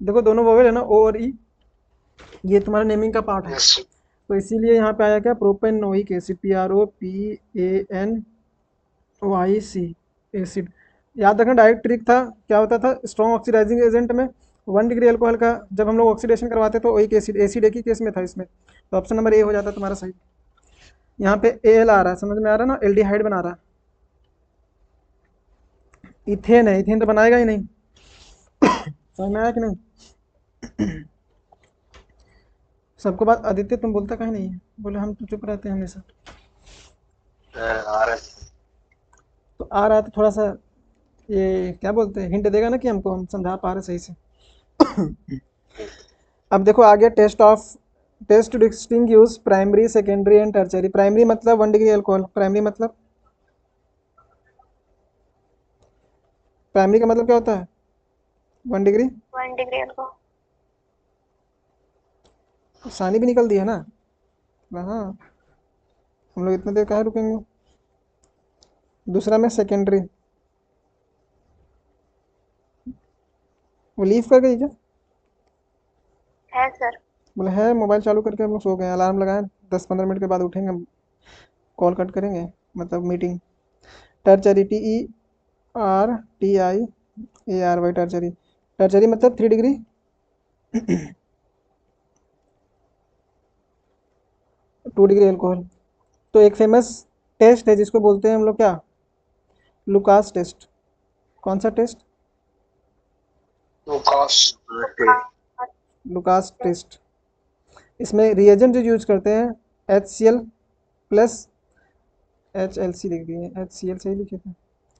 देखो दोनों वोवेल है ना, ओ और ई, ये तुम्हारा नेमिंग का पार्ट है। Yes, sir. तो इसीलिए यहाँ पे आया क्या, प्रोपेनोइक एसिड, PROPANYC एसिड। याद रखना डायरेक्ट ट्रिक था, क्या होता था स्ट्रॉन्ग ऑक्सीडाइजिंग एजेंट में 1 डिग्री अल्कोहल का जब हम लोग ऑक्सीडेशन करवाते तो एक एसिड एसिड एक ही केस में था इसमें, तो ऑप्शन नंबर ए हो जाता तुम्हारा सही। यहाँ पे एल आ रहा है, समझ में आ रहा है ना, एल्डिहाइड बना रहा है। इथेन है, इथेन तो बनाएगा ही नहीं, समझ में आया कि नहीं। सबको बात, आदित्य तुम बोलता कहीं नहीं है, बोले हम तो चुप रहते हैं हमेशा। आ रहा है। तो आ रहा है तो थोड़ा सा ये क्या बोलते हैं, हिंट देगा ना कि हमको हम समझा पा रहे सही से। अब देखो आगे, test to distinguish primary secondary and tertiary. Primary मतलब 1 डिग्री अल्कोहल, प्राइमरी मतलब, प्राइमरी का मतलब क्या होता है 1 डिग्री, 1 डिग्री को सानी भी निकल दी है ना। हाँ, हम लोग इतने देर कहाँ रुकेंगे। दूसरा में सेकेंडरी, वो लीव कर गई क्या, है सर। बोले है, मोबाइल चालू करके हम लोग सो गए, अलार्म लगाए 10-15 मिनट के बाद उठेंगे, कॉल कट करेंगे, मतलब meeting. Tertiary, TERTIARY tertiary, tertiary मतलब 3 डिग्री 2 डिग्री अल्कोहल। तो एक फेमस टेस्ट है जिसको बोलते हैं हम लोग क्या, लुकास टेस्ट। कौन सा टेस्ट, Lucas. Lucas test. इसमें रिएजेंट जो यूज करते हैं HCl प्लस, HLC लिख दिए, HCl सही लिखे थे,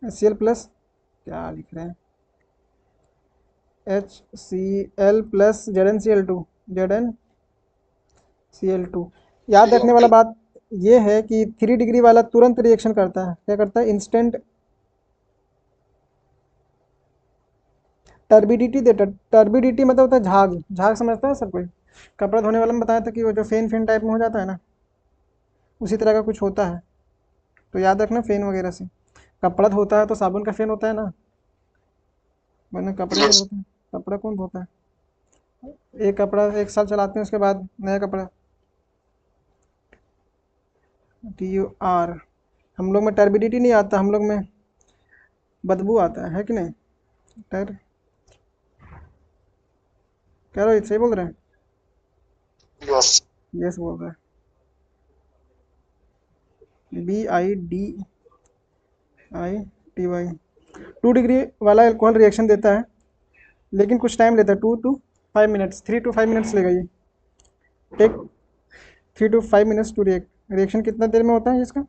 HCl प्लस क्या लिख रहे हैं, HCl प्लस ZnCl2, ZnCl2। याद रखने वाला बात ये है कि 3 डिग्री वाला तुरंत रिएक्शन करता है, क्या करता है, इंस्टेंट टर्बिडिटी देता है। टर्बिडिटी मतलब होता है झाग, झाग समझता है सब कोई, कपड़ा धोने वाला में बताया था कि वो जो फेन फेन टाइप में हो जाता है ना, उसी तरह का कुछ होता है। तो याद रखना फेन वगैरह से, कपड़ा धोता है तो साबुन का फेन होता है ना, वरना कपड़े नहीं Yes. धोते हैं। कपड़ा कौन धोता है, एक कपड़ा 1 साल चलाते हैं उसके बाद नया कपड़ा। TUR, हम लोग में टर्बिडिटी नहीं आता, हम लोग में बदबू आता है कि नहीं। टर, कह रहे हो सही बोल रहे हैं, Yes. यस बोल रहे हैं, BIDITY। 2 डिग्री वाला अल्कोहल रिएक्शन देता है, लेकिन कुछ टाइम लेता है, 2 to 5 मिनट्स, 3 to 5 मिनट्स लेगा ये, take 3 to 5 minutes to react. Reaction कितना देर में होता है इसका,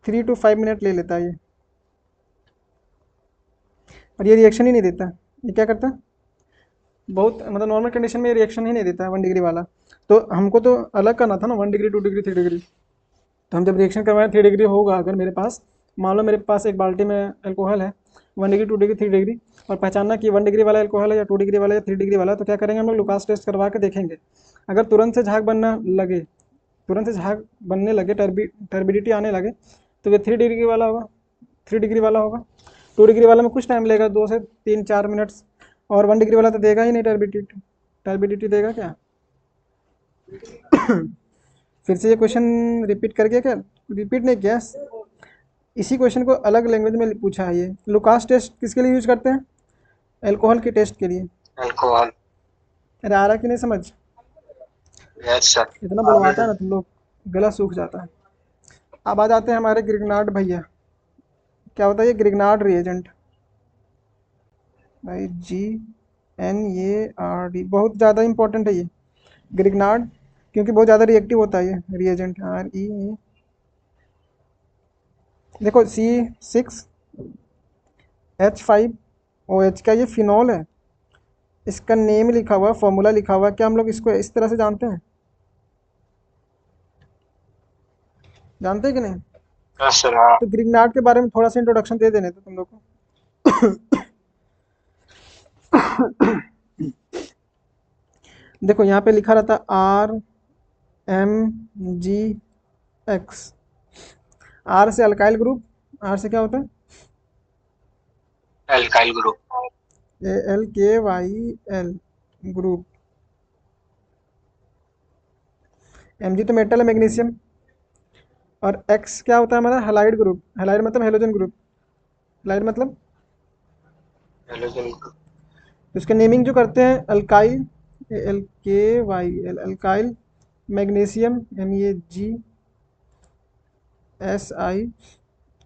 3 to 5 मिनट ले लेता है ये। और ये रिएक्शन ही नहीं देता, ये क्या करता है, बहुत मतलब नॉर्मल कंडीशन में ये रिएक्शन ही नहीं देता है 1 डिग्री वाला। तो हमको तो अलग करना था ना, 1 डिग्री 2 डिग्री 3 डिग्री। तो हम जब रिएक्शन करवाएं 3 डिग्री होगा अगर मेरे पास, मान लो मेरे पास एक बाल्टी में अल्कोहल है, 1 डिग्री 2 डिग्री 3 डिग्री, और पहचानना कि 1 डिग्री वाला अल्कोहल है या 2 डिग्री वाला या 3 डिग्री वाला, तो क्या करेंगे हम लोग, लुकास टेस्ट करवा के देखेंगे। अगर तुरंत से झाग बनना लगे, तुरंत से झाग बनने लगे, टर्बिडिटी आने लगे, तो ये 3 डिग्री वाला होगा, 3 डिग्री वाला होगा। 2 डिग्री वाला में कुछ टाइम लेगा, 2 से 3-4 मिनट्स, और 1 डिग्री वाला तो देगा ही नहीं टर्बिडिटी, टर्बिडिटी देगा क्या। फिर से ये क्वेश्चन रिपीट करके, क्या रिपीट नहीं किया, इसी क्वेश्चन को अलग लैंग्वेज में पूछा है। ये लुकास टेस्ट किसके लिए यूज करते हैं, अल्कोहल के टेस्ट के लिए। Alcohol. अरे आ रहा कि नहीं समझ, Yes, sir. इतना बुलवाता है ना तुम लोग, गला सूख जाता है। अब आ जाते हैं हमारे ग्रिग्नार्ड भैया, क्या होता है ये ग्रिग्नार्ड रिएजेंट, भाई GNARD, बहुत ज़्यादा इंपॉर्टेंट है ये ग्रिग्नार्ड, क्योंकि बहुत ज़्यादा रिएक्टिव होता है ये रिएजेंट। RE, देखो C6H5OH का ये फिनॉल है, इसका नेम लिखा हुआ, फॉर्मूला लिखा हुआ, क्या हम लोग इसको इस तरह से जानते हैं, जानते हैं कि नहीं। Yes, sir. तो ग्रिग्नार्ड के बारे में थोड़ा सा इंट्रोडक्शन दे देने तो तुम लोग को। देखो यहाँ पे लिखा रहता RMGX, आर से अल्काइल ग्रुप, आर से क्या होता है? Alkyl group. AlKyl group. Mg तो मेटल है, मैग्नीशियम। और X क्या होता है हमारा? Halide group. हैलाइड मतलब हेलोजन ग्रुप। हैलाइड मतलब हेलोजन ग्रुप। तो इसके नेमिंग जो करते हैं alkyl, AlKyl alkyl, magnesium MagSi,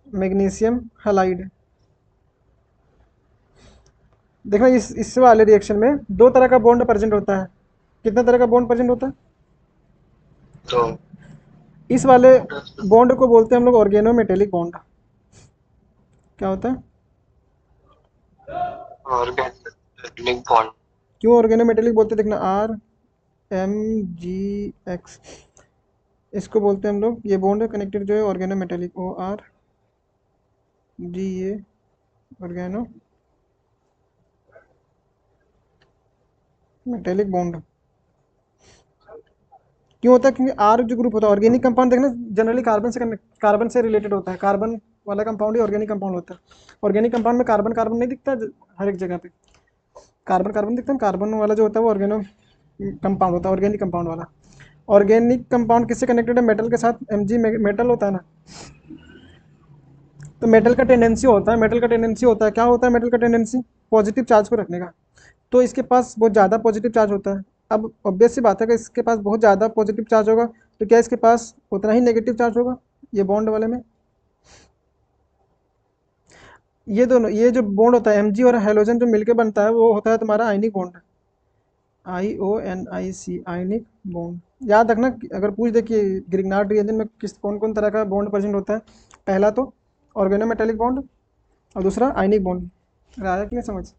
magnesium halide. देखो इस वाले रिएक्शन में दो तरह का बॉन्ड प्रेजेंट होता है। कितना तरह का बॉन्ड प्रेजेंट होता है? तो इस वाले बॉन्ड को बोलते हैं हम लोग ऑर्गेनोमेटेलिक बॉन्ड। क्या होता है? Organic bond. क्यों ऑर्गेनोमेटेलिक बोलते हैं? देखना, RMgX, इसको बोलते हैं हम लोग, ये बॉन्ड कनेक्टेड जो है organometallic, ORGA, organometallic bond. क्यों होता है? क्योंकि आर जो ग्रुप होता है, ऑर्गेनिक कंपाउंड देखना जनरली कार्बन से रिलेटेड होता है। कार्बन वाला कंपाउंड ही ऑर्गेनिक कंपाउंड होता है। ऑर्गेनिक कंपाउंड में कार्बन कार्बन नहीं दिखता हर एक जगह पे, कार्बन कार्बन दिखता है। कार्बन वाला जो होता है वो ऑर्गेनो कंपाउंड होता है, ऑर्गेनिक कंपाउंड वाला। ऑर्गेनिक कंपाउंड किससे कनेक्टेड है? मेटल के साथ। Mg मेटल होता है ना, तो मेटल का टेंडेंसी होता है, क्या होता है मेटल का टेंडेंसी? पॉजिटिव चार्ज को रखने का। तो इसके पास बहुत ज़्यादा पॉजिटिव चार्ज होता है। अब ऑब्वियस सी बात है कि इसके पास बहुत ज़्यादा पॉजिटिव चार्ज होगा, तो क्या इसके पास उतना ही नेगेटिव चार्ज होगा ये बॉन्ड वाले में? ये दोनों, ये जो बॉन्ड होता है Mg और हेलोजन जो मिलके बनता है वो होता है तुम्हारा ionic bond, IONIC, ionic bond. याद रखना, अगर पूछ दे कि ग्रिग्नार्ड रिएजेंट में किस कौन कौन तरह का बॉन्ड प्रेजेंट होता है, पहला तो ऑर्गेनोमेटेलिक बॉन्ड और दूसरा आयनिक बॉन्ड। आया कि नहीं समझ?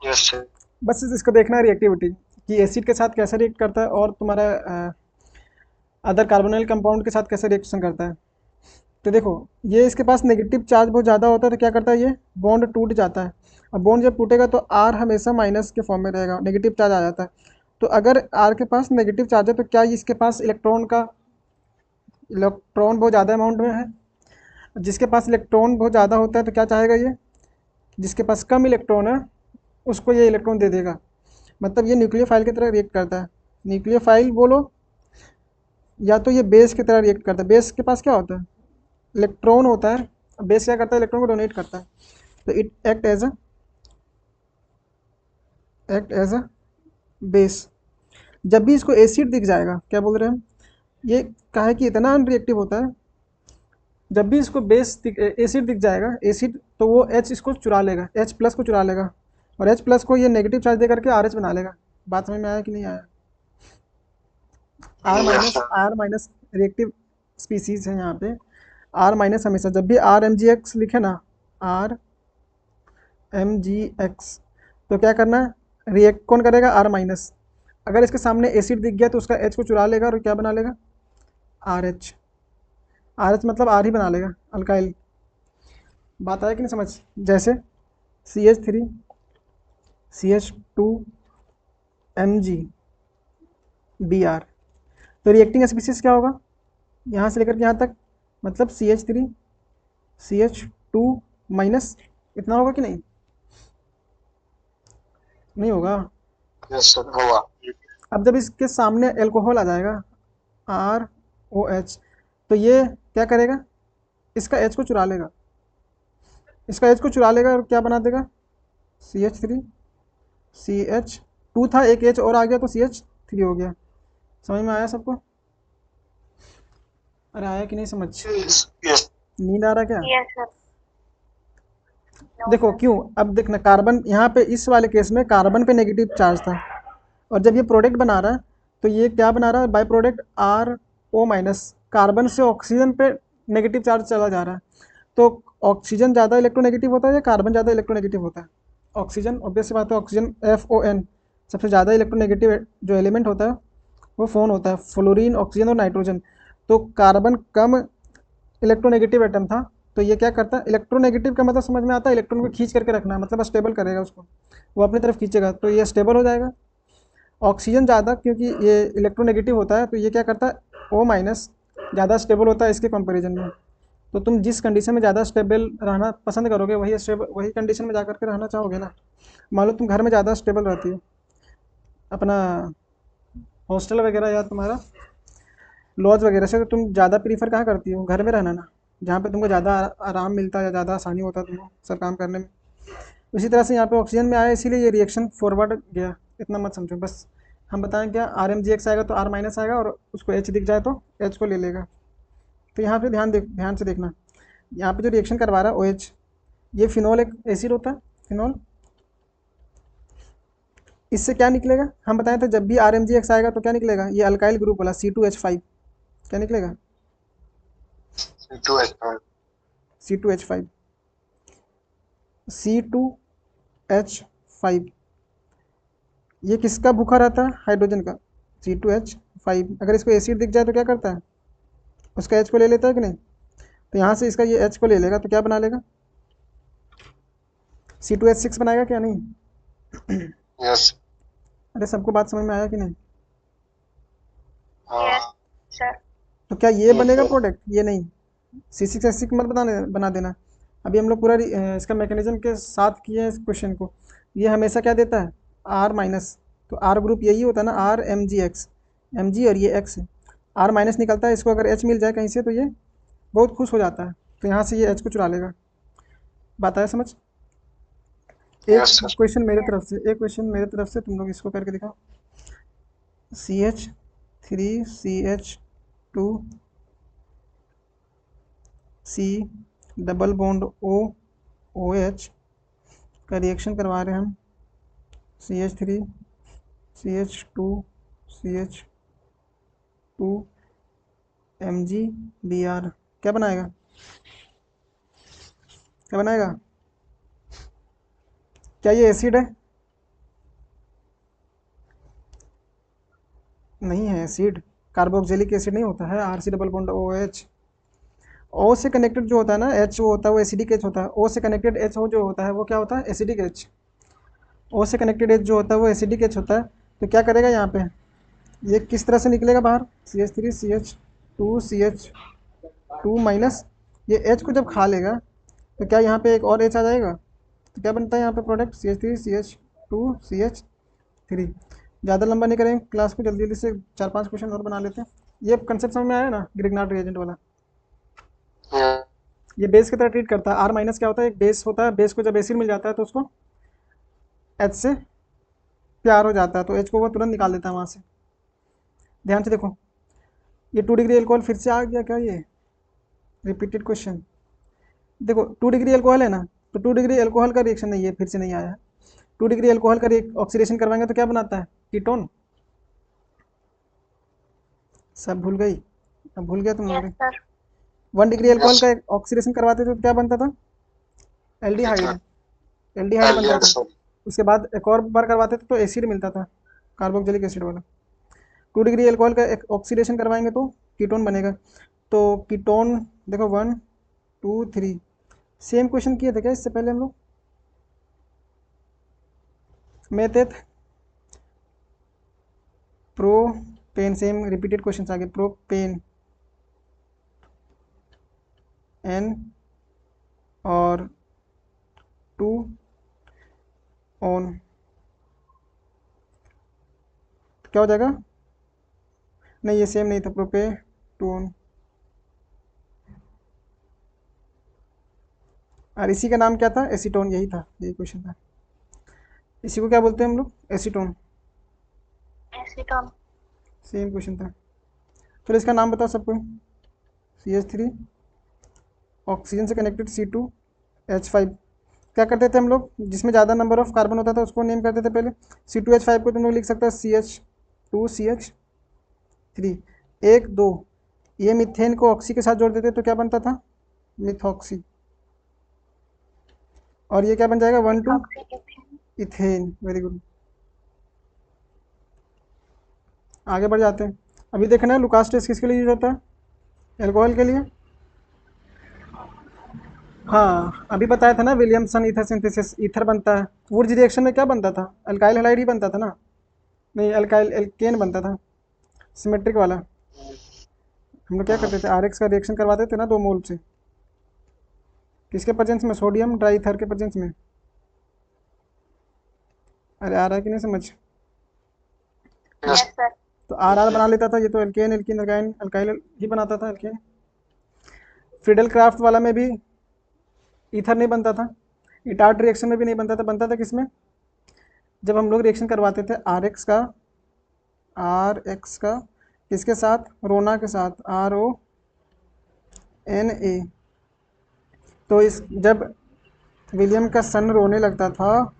Yes sir. बस इसको देखना है रिएक्टिविटी कि एसिड के साथ कैसे रिएक्ट करता है और तुम्हारा अदर कार्बोनिल कंपाउंड के साथ कैसे रिएक्शन करता है। तो देखो, ये इसके पास नेगेटिव चार्ज बहुत ज़्यादा होता है, तो क्या करता है, ये बॉन्ड टूट जाता है। अब बॉन्ड जब टूटेगा तो आर हमेशा माइनस के फॉर्म में रहेगा, नेगेटिव चार्ज आ जाता है। तो अगर आर के पास नेगेटिव चार्ज है तो क्या इसके पास इलेक्ट्रॉन बहुत ज़्यादा अमाउंट में है? जिसके पास इलेक्ट्रॉन बहुत ज़्यादा होता है तो क्या चाहेगा ये? जिसके पास कम इलेक्ट्रॉन है उसको ये इलेक्ट्रॉन दे देगा। मतलब ये न्यूक्लियोफाइल की तरह रिएक्ट करता है। न्यूक्लियोफाइल बोलो या तो ये बेस की तरह रिएक्ट करता है। बेस के पास क्या होता है? इलेक्ट्रॉन होता है। बेस क्या करता है? इलेक्ट्रॉन को डोनेट करता है। तो it act as a base. जब भी इसको एसिड दिख जाएगा, क्या बोल रहे हैं हम, ये काहे कि इतना अनरिएक्टिव होता है, जब भी इसको एसिड दिख जाएगा, एसिड, तो वो H इसको चुरा लेगा, H प्लस को चुरा लेगा, और H प्लस को ये नेगेटिव चार्ज दे करके RH बना लेगा। बात समझ में आया कि नहीं आया? Yes sir. R minus reactive species है यहाँ पे। आर माइनस हमेशा, जब भी RMgX लिखे ना, RMgX, तो क्या करना है, रिएक्ट कौन करेगा? R minus. अगर इसके सामने एसिड दिख गया तो उसका H को चुरा लेगा और क्या बना लेगा? RH। RH मतलब R ही बना लेगा, अल्काइल। बात आया कि नहीं समझ? जैसे CH3 CH2 MgBr, तो रिएक्टिंग स्पीसीज क्या होगा यहाँ से लेकर के यहाँ तक? मतलब CH3 CH2 माइनस, इतना होगा कि नहीं? नहीं होगा। यस सर हुआ। अब जब इसके सामने एल्कोहल आ जाएगा, ROH, तो ये क्या करेगा? इसका H को चुरा लेगा, और क्या बना देगा? CH3 CH2 था, एक H और आ गया तो CH3 हो गया। समझ में आया सबको? अरे आया कि नहीं समझ? यस। नींद आ रहा क्या? Yes sir. नो देखो सर। क्यों, अब देखना, कार्बन यहाँ पे इस वाले केस में कार्बन पे नेगेटिव चार्ज था, और जब ये प्रोडक्ट बना रहा है तो ये क्या बना रहा है? By product RO minus, carbon से ऑक्सीजन पे नेगेटिव चार्ज चला जा रहा है। तो ऑक्सीजन ज़्यादा इलेक्ट्रोनेगेटिव होता है या कार्बन ज़्यादा इलेक्ट्रोनेगेटिव होता है? ऑक्सीजन, ऑब्वियस सी बात है, ऑक्सीजन FON सबसे ज़्यादा इलेक्ट्रोनेगेटिव जो एलिमेंट होता है वो फोन होता है, फ्लोरीन, ऑक्सीजन और नाइट्रोजन। तो कार्बन कम इलेक्ट्रोनेगेटिव एटम था, तो ये क्या करता है? इलेक्ट्रोनेगेटिव का मतलब समझ में आता है, इलेक्ट्रॉन को खींच करके रखना, मतलब स्टेबल करेगा उसको, वो अपनी तरफ खींचेगा तो ये स्टेबल हो जाएगा। ऑक्सीजन ज़्यादा, क्योंकि ये इलेक्ट्रोनेगेटिव होता है, तो ये क्या करता है? O माइनस ज़्यादा स्टेबल होता है इसके कंपैरिजन में। तो तुम जिस कंडीशन में ज़्यादा स्टेबल रहना पसंद करोगे वही कंडीशन में जाकर के रहना चाहोगे ना। मान लो तुम घर में ज़्यादा स्टेबल रहती हो, अपना हॉस्टल वगैरह या तुम्हारा लॉज वगैरह से, तो तुम ज़्यादा प्रीफर कहाँ करती हो? घर में रहना ना, जहाँ पे तुमको ज़्यादा आराम मिलता है या ज़्यादा आसानी होता है तुमको सब काम करने में। उसी तरह से यहाँ पे ऑक्सीजन में आया, इसीलिए ये रिएक्शन फॉरवर्ड गया, इतना मत समझो बस। हम बताएं क्या, आर एम जी एक्स आएगा तो आर माइनस आएगा, और उसको एच दिख जाए तो एच को ले लेगा। तो यहाँ पे ध्यान से देखना, यहाँ पे जो रिएक्शन करवा रहा है ओ एच, ये फिनॉल एक एसिड होता है, फिनॉल। इससे क्या निकलेगा हम बताएं तो, जब भी आर एम जी एक्स आएगा तो क्या निकलेगा, ये अल्काइल ग्रुप वाला C2H5 क्या निकलेगा, C2H5 C2H5 C2H5 ये किसका भूखा रहता है? हाइड्रोजन का, C2H5। अगर इसको एसिड दिख जाए तो क्या करता है, उसका H को ले लेता है कि नहीं? तो यहाँ से इसका ये H को ले लेगा तो क्या बना लेगा, C2H6 बनाएगा क्या नहीं? यस अरे सबको बात समझ में आया कि नहीं? यस हाँ सर। तो क्या ये yes, बनेगा sir. प्रोडक्ट? ये नहीं, C6H6 मत बना देना। अभी हम लोग पूरा इसका मैकेनिज्म के साथ किए हैं इस क्वेश्चन को। ये हमेशा क्या देता है, आर माइनस। तो आर ग्रुप यही होता है ना, R M G X, M G और ये एक्स है, आर माइनस निकलता है। इसको अगर एच मिल जाए कहीं से तो ये बहुत खुश हो जाता है, तो यहाँ से ये एच को चुरा लेगा। बात आया समझ? एक Yes, sir. क्वेश्चन मेरे तरफ से, एक क्वेश्चन मेरे तरफ से, तुम लोग इसको करके दिखाओ। CH3CH2 C double bond OH का रिएक्शन करवा रहे हैं हम, CH3 CH2 CH2 MgBr, क्या बनाएगा, क्या बनाएगा? क्या ये एसिड है? नहीं है एसिड, कार्बोक्सिलिक एसिड नहीं होता है, R C double bond OH। O से कनेक्टेड जो होता है ना H, वो होता है वो एसिडिक H होता है। O से कनेक्टेड H जो होता है वो क्या होता है, एसिडिक H। O से कनेक्टेड H जो होता है वो एसिडिक H होता है। तो क्या करेगा यहाँ पे, ये किस तरह से निकलेगा बाहर, CH3 CH2 CH2 माइनस, ये H को जब खा लेगा तो क्या यहाँ पे एक और H आ जाएगा, तो क्या बनता है यहाँ पे प्रोडक्ट, CH3 CH2 CH3। ज़्यादा लंबा नहीं करेंगे क्लास को, जल्दी जल्दी से 4-5 क्वेश्चन और बना लेते हैं। ये कंसेप्ट समझ में आया ना, ग्रिग्नार्ड रिएजेंट वाला? Yeah. ये बेस की तरह ट्रीट करता है। आर माइनस क्या होता है, एक बेस होता है, बेस को जब एसिड मिल जाता है तो उसको एच से प्यार हो जाता है, तो एच को वो तुरंत निकाल देता है वहाँ से। ध्यान से देखो, ये 2 डिग्री एल्कोहल फिर से आ गया क्या, ये रिपीटेड क्वेश्चन। देखो 2 डिग्री एल्कोहल है ना, तो 2 डिग्री एल्कोहल का रिएक्शन नहीं है, फिर से नहीं आया है। 2 डिग्री एल्कोहल का ऑक्सीडेशन करवाएंगे तो क्या बनाता है, कीटोन। सब भूल गई, अब भूल गया तुम यस लोग। सर। 1 degree alcohol Yes. का ऑक्सीडेशन करवाते थे तो क्या बनता था, एल्डिहाइड, Ether. एल्डिहाइड बनता Yes, था। sir. उसके बाद एक और बार करवाते थे तो एसिड मिलता था, कार्बोक्सिलिक एसिड वाला। 2 डिग्री एल्कोहल का एक ऑक्सीडेशन करवाएंगे तो कीटोन बनेगा। तो कीटोन देखो 1 2 3, सेम क्वेश्चन किए थे क्या इससे पहले हम लोग? Method propane, same repeated question आ गए। प्रोपेन N और 2 ऑन, क्या हो जाएगा, नहीं ये सेम नहीं था, प्रोपे 2 ऑन। और इसी का नाम क्या था, एसीटोन, यही था, यही क्वेश्चन था। इसी को क्या बोलते हैं हम लोग, एसीटोन। एसीटोन। सेम क्वेश्चन था। चलो इसका नाम बताओ सबको। CH3 ऑक्सीजन से कनेक्टेड C2H5। क्या करते थे हम लोग, जिसमें ज़्यादा नंबर ऑफ कार्बन होता था उसको नेम करते थे पहले। C2H5 को तुम लोग लिख सकते हो CH2 CH3। 1 2, ये मीथेन को ऑक्सी के साथ जोड़ देते तो क्या बनता था, मिथॉक्सी। और ये क्या बन जाएगा, 1 2 इथेन। वेरी गुड, आगे बढ़ जाते हैं। अभी देखना है लुकास टेस्ट किसके लिए यूज होता है, एल्कोहल के लिए। हाँ अभी बताया था ना, विलियमसन ईथर सिंथेसिस, ईथर बनता है। वुड्स रिएक्शन में क्या बनता था, अल्काइल हैलाइड ही बनता था ना, नहीं अल्काइल एल्केन बनता था, सिमेट्रिक वाला। हम लोग क्या करते थे, आरएक्स का रिएक्शन करवाते थे ना 2 मोल से, किसके प्रेजेंस में, सोडियम ट्राईथर के प्रेजेंस में। अरे आ रहा है कि नहीं समझ। Yes sir. तो आर आर बना लेता था, ये तो एल्केन एल्कीन अल्काइन अल्काइल ही बनाता था, एल्केन। फ्रीडल क्राफ्ट वाला में भी ईथर नहीं बनता था, इटार्ट रिएक्शन में भी नहीं बनता था किसमें, जब हम लोग रिएक्शन करवाते थे आर एक्स का किसके साथ, रोना के साथ, RONA। तो इस जब विलियम का सन रोने लगता था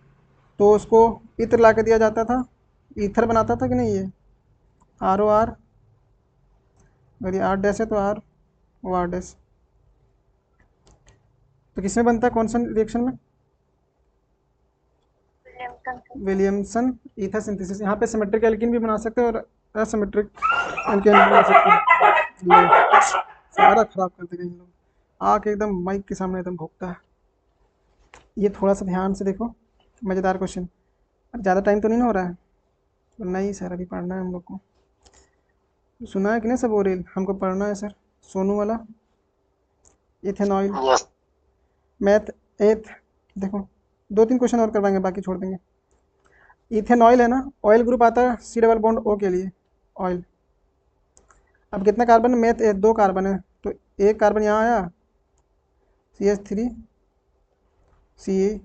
तो उसको इत्र ला के दिया जाता था, ईथर बनाता था कि नहीं ये, ROR। अगर ये R' है तो ROR'। तो किसमें बनता है, कौन सा रिएक्शन में, Williamson sir. Williamson ether synthesis. यहाँ पे सिमेट्रिक एल्कीन भी बना सकते हैं और असिमेट्रिक एल्कीन भी बना सकते हैं। लो, सारा खराब कर देगा ये लोग, आके एकदम माइक के सामने एकदम भोंकता है। ये थोड़ा सा ध्यान से देखो, मज़ेदार क्वेश्चन। ज़्यादा टाइम तो नहीं ना हो रहा है, तो नहीं सर अभी पढ़ना है हम लोग को। सुना है कि नहीं सब ओरेल, हमको पढ़ना है सर, सोनू वाला, इथेनॉइल, यस मैथ एथ। देखो 2-3 क्वेश्चन और करवाएंगे, बाकी छोड़ देंगे। इथेनॉइल है ना, ऑयल ग्रुप आता है C डबल बॉन्ड O के लिए, ऑयल। अब कितना कार्बन है, मैथ एथ 2 कार्बन है, तो एक कार्बन यहाँ आया, CH3 Ca।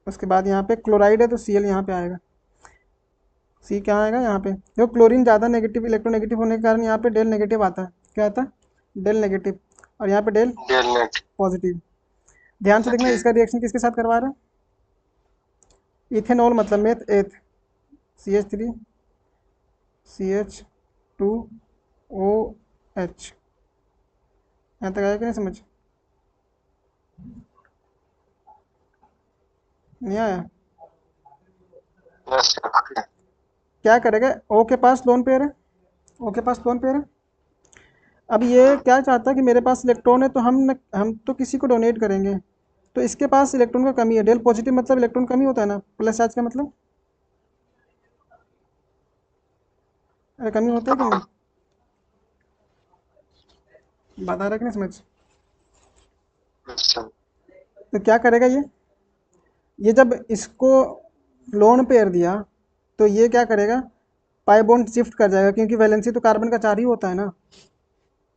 उसके बाद यहाँ पे क्लोराइड है तो Cl यहाँ पे आएगा, सी क्या आएगा यहाँ पे। देखो क्लोरीन ज़्यादा नेगेटिव, इलेक्ट्रोनेगेटिव होने के कारण यहाँ पे डेल नेगेटिव आता है, क्या आता है, डेल नेगेटिव, और यहाँ पे डेल डेलनेट पॉजिटिव। ध्यान से देखना, इसका रिएक्शन किसके साथ करवा रहा है, इथेनॉल मतलब मेथ एथ, CH3 CH2OH। यहाँ तक आया कि नहीं समझ, नहीं आया। यस क्या करेगा, ओ के पास लोन पेयर है, ओ के पास लोन पेयर है। अब ये क्या चाहता है कि मेरे पास इलेक्ट्रॉन है तो हम तो किसी को डोनेट करेंगे, तो इसके पास इलेक्ट्रॉन का कमी है, डेल पॉजिटिव मतलब इलेक्ट्रॉन कमी होता है ना, प्लस चार्ज का मतलब, अरे कमी होता है कि नहीं, बात आ रहा है कि नहीं समझ। सर तो क्या करेगा ये जब इसको लोन पेयर दिया तो ये क्या करेगा, पाई बॉन्ड शिफ्ट कर जाएगा, क्योंकि वैलेंसी तो कार्बन का 4 ही होता है ना।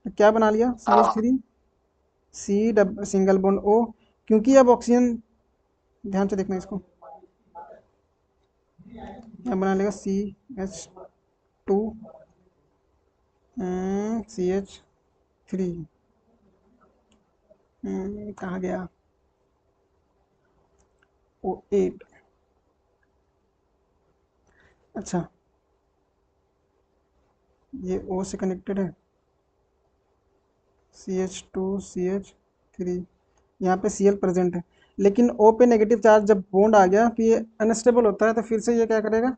तो क्या बना लिया, CH3 C single bond O, क्योंकि अब ऑक्सीजन, ध्यान से देखना इसको, यहाँ बना लेगा CH2 CH3, कहाँ गया, O8। अच्छा ये O से कनेक्टेड है, CH2 CH3, यहाँ पे Cl प्रेजेंट है, लेकिन O पे नेगेटिव चार्ज जब बॉन्ड आ गया तो ये अनस्टेबल होता है, तो फिर से ये क्या करेगा,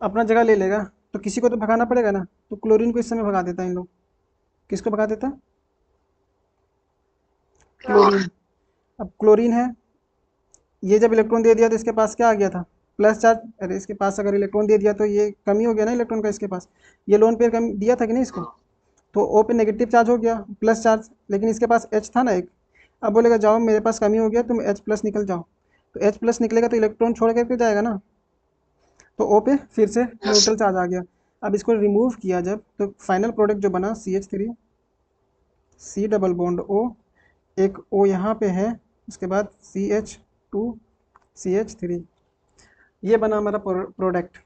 अपना जगह ले लेगा, तो किसी को तो भगाना पड़ेगा ना, तो क्लोरीन को इस समय भगा देता है इन लोग, किसको भगा देता है, क्लोरीन। अब क्लोरीन है, ये जब इलेक्ट्रॉन दे दिया तो इसके पास क्या आ गया था, प्लस चार्ज। अरे इसके पास अगर इलेक्ट्रॉन दे दिया तो ये कमी हो गया ना इलेक्ट्रॉन का इसके पास, ये लोन पेयर कम दिया था कि नहीं इसको, तो ओ पे नेगेटिव चार्ज हो गया, प्लस चार्ज, लेकिन इसके पास एच था ना एक। अब बोलेगा जाओ मेरे पास कमी हो गया, तुम एच प्लस निकल जाओ, तो एच प्लस निकलेगा तो इलेक्ट्रॉन छोड़ करके जाएगा ना, तो ओ पे फिर से यस न्यूट्रल चार्ज आ गया। अब इसको रिमूव किया जब, तो फाइनल प्रोडक्ट जो बना CH3 C double bond O, एक O यहाँ पे है, उसके बाद CH2CH3, ये बना हमारा प्रोडक्ट।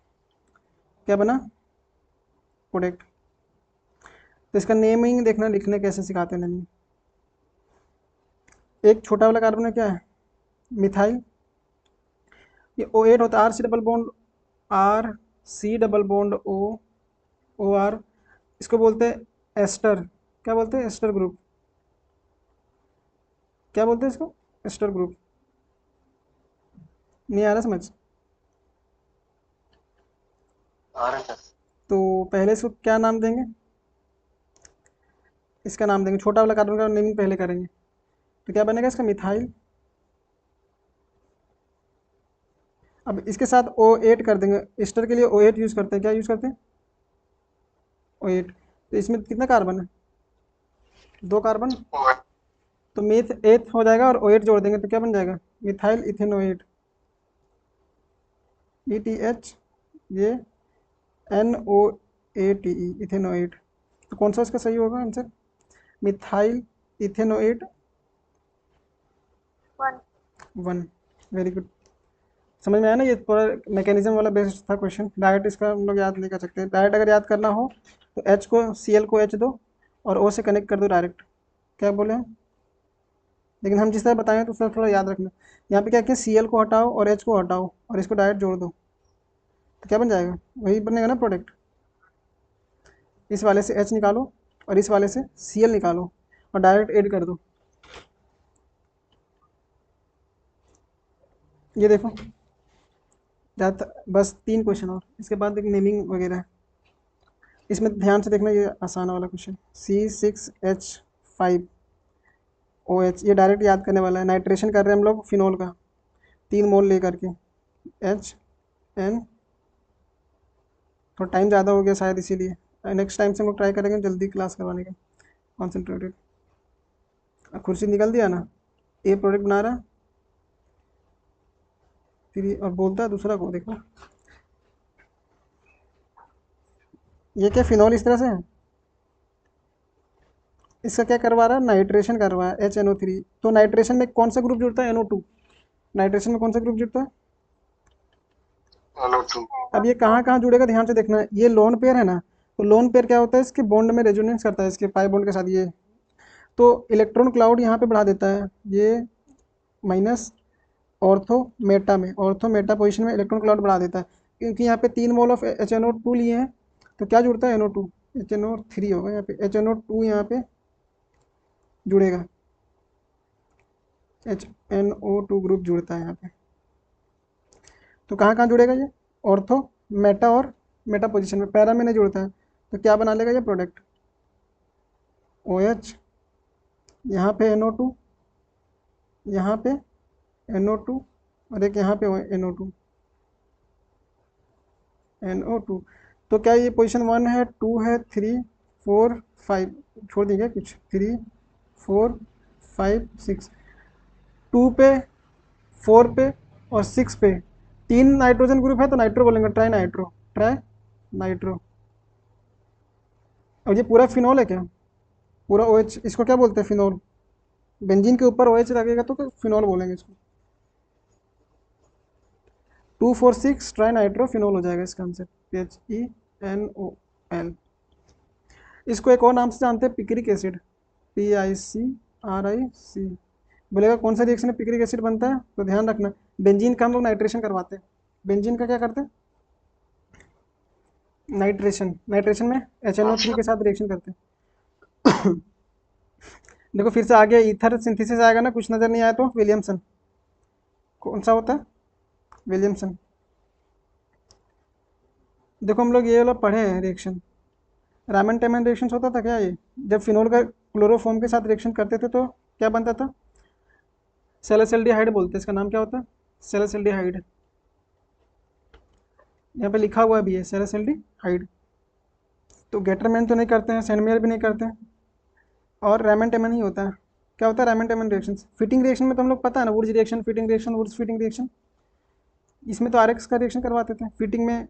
क्या बना, प्रोडक्ट। तो इसका नेमिंग देखना, लिखने कैसे सिखाते हैं नेमिंग। एक छोटा वाला कार्बन है क्या है, मिथाइल, ये O8 होता है, RC double bond O, OR, इसको बोलते हैं एस्टर, क्या बोलते हैं, एस्टर ग्रुप, क्या बोलते हैं इसको, एस्टर ग्रुप। नहीं आ रहा समझ। तो पहले इसको क्या नाम देंगे, इसका नाम देंगे, छोटा वाला कार्बन का नेमिंग पहले करेंगे, तो क्या बनेगा इसका, मिथाइल। अब इसके साथ O8 कर देंगे, एस्टर के लिए O8 यूज़ करते हैं, क्या यूज़ करते हैं, O8। तो इसमें कितना कार्बन है? 2 कार्बन। तो मीथ एथ हो जाएगा और OH जोड़ देंगे तो क्या बन जाएगा? मिथाइल इथेनोएट, ETH, ये NOATE, इथेनोएट। तो कौन सा इसका सही होगा answer? Methyl ethanoate 1। 1। Very good. समझ में आया ना? ये पूरा मैकेनिज्म वाला बेस्ड था क्वेश्चन। डायरेक्ट इसका हम लोग याद नहीं कर सकते। डायरेक्ट अगर याद करना हो तो H को Cl को H दो और O से कनेक्ट कर दो डायरेक्ट। क्या बोले हम? लेकिन हम जिस तरह बताएं तो उसका थोड़ा याद रखना। यहाँ पे क्या किया, Cl को हटाओ और H को हटाओ और इसको डायरेक्ट जोड़ दो तो क्या बन जाएगा? वही बनेगा ना प्रोडक्ट। इस वाले से H निकालो और इस वाले से Cl निकालो और डायरेक्ट ऐड कर दो। ये देखो, ज़्यादा बस 3 क्वेश्चन और इसके बाद एक नेमिंग वगैरह है। इसमें ध्यान से देखना, ये आसान वाला क्वेश्चन। C6H5OH, ये डायरेक्ट याद करने वाला है। नाइट्रेशन कर रहे हैं हम लोग फिनोल का 3 मोल ले करके। HN, थोड़ा टाइम ज़्यादा हो गया शायद इसीलिए। नेक्स्ट टाइम से हम लोग ट्राई करेंगे जल्दी क्लास करवाने का, कॉन्सेंट्रेटेड। खुर्शी निकल दिया ना? ए प्रोडक्ट बना रहा है फिर और बोलता है दूसरा को, देखो ये क्या फिनोल इस तरह से है, इसका क्या करवा रहा है? नाइट्रेशन करवा है, HNO3। तो नाइट्रेशन में कौन सा ग्रुप जुड़ता है? NO2। नाइट्रेशन में कौन सा ग्रुप जुड़ता है? NO2। अब ये कहाँ कहाँ जुड़ेगा ध्यान से देखना है। ये लोन पेयर है ना, तो लोन पेयर क्या होता है? इसके बॉन्ड में रेजोनेंस करता है, इसके पाई बॉन्ड के साथ ये। तो इलेक्ट्रॉन क्लाउड यहाँ पे बढ़ा देता है, ये माइनस ऑर्थो मेटा में, ऑर्थो मेटा पोजीशन में इलेक्ट्रॉन क्लाउड बढ़ा देता है। क्योंकि यहाँ पे 3 मोल ऑफ HNO2 लिए हैं तो क्या जुड़ता है? NO2। HNO3 होगा यहाँ पे, HNO2 यहाँ पे जुड़ेगा, HNO2 ग्रुप जुड़ता है यहाँ पे। तो कहाँ कहाँ जुड़ेगा ये? ऑर्थो मेटा और मेटा पोजीशन में, पैरा में नहीं जुड़ता है। तो क्या बना लेगा ये प्रोडक्ट? OH, यहाँ पे NO2, यहाँ पे NO2 और एक यहाँ पे NO2, NO2। तो क्या ये पोजीशन 1 है, 2 है, 3, 4, 5? छोड़ दीजिए कुछ, 3, 4, 5, 6। 2 पे, 4 पे और 6 पे 3 नाइट्रोजन ग्रुप है तो नाइट्रो बोलेंगे, ट्राई नाइट्रो, ट्राई नाइट्रो। और ये पूरा फिनोल है क्या? पूरा OH, इसको क्या बोलते हैं? फिनोल। बेंजीन के ऊपर OH लगेगा तो फिनोल बोलेंगे इसको। 2, 4, 6 ट्राई नाइट्रो फिनोल हो जाएगा इसका आंसर, PHENOL। इसको एक और नाम से जानते हैं, पिक्रिक एसिड, PICRIC। बोलेगा कौन सा रिएक्शन में पिक्रिक एसिड बनता है? तो ध्यान रखना, बेंजीन का हम लोग नाइट्रेशन करवाते हैं। बेंजीन का क्या करते हैं? नाइट्रेशन। नाइट्रेशन में HNO3 के साथ रिएक्शन करते हैं। देखो फिर से आ गया, ईथर सिंथेसिस आएगा ना, कुछ नज़र नहीं आया तो विलियमसन। कौन सा होता है? विलियमसन। देखो हम लोग ये वाला पढ़े हैं रिएक्शन, रामन टेमन रिएक्शन होता था क्या ये? जब फिनोल का क्लोरोफॉर्म के साथ रिएक्शन करते थे तो क्या बनता था? सेलेसल्डिहाइड बोलते हैं, इसका नाम क्या होता है? सेलेसल्डिहाइड। यहाँ पे लिखा हुआ भी है सेलेसल्डिहाइड। तो गेटरमैन तो नहीं करते हैं, सेंडमेयर भी नहीं करते हैं, और रैमन टेमन ही होता है। क्या होता है Reimer Tiemann reaction? Fittig reaction में तो हम लोग पता है ना, Wurtz reaction, Fittig reaction, Wurtz Fittig reaction. इसमें तो RX का रिएक्शन करवाते थे, फिटिंग में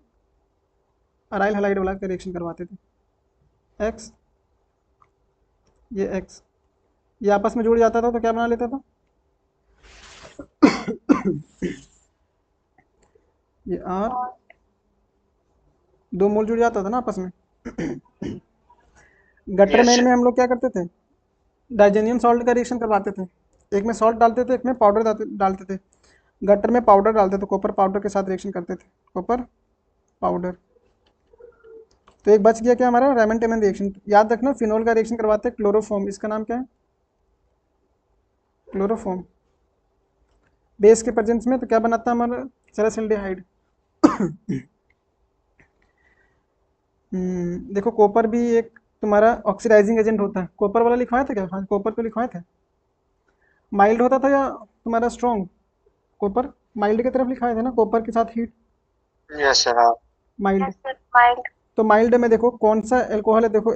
अराइल हैलाइड वाला का रिएक्शन करवाते थे। एक्स, ये एक्स, ये आपस में जुड़ जाता था तो क्या बना लेता था? ये R, और 2 मोल जुड़ जाता था ना आपस में। गटर मैन में हम लोग क्या करते थे? डाइजेनियम सॉल्ट का रिएक्शन करवाते थे। एक में सॉल्ट डालते थे, एक में पाउडर डालते थे। गटर में पाउडर डालते थे, कॉपर पाउडर के साथ रिएक्शन करते थे, कॉपर पाउडर। तो एक बच गया क्या हमारा? Reimer Tiemann reaction. याद रखना, फिनोल का रिएक्शन करवाते हैं क्लोरोफॉर्म, इसका नाम क्या है? क्लोरोफॉर्म। बेस के प्रेजेंस में तो क्या बनाता है हमारा? सेलेसल्डिहाइड। देखो कॉपर भी एक तुम्हारा ऑक्सीडाइजिंग एजेंट होता है। कॉपर वाला लिखवाया था क्या? हाँ, कॉपर को लिखवाए थे। माइल्ड होता था या तुम्हारा स्ट्रॉन्ग? कॉपर माइल्ड की तरफ लिखाया था ना, कॉपर के साथ हीट, यस सर। हाँ। माइल्ड। Yes sir, mild. तो माइल्ड में देखो कौन सा एल्कोहल है, देखो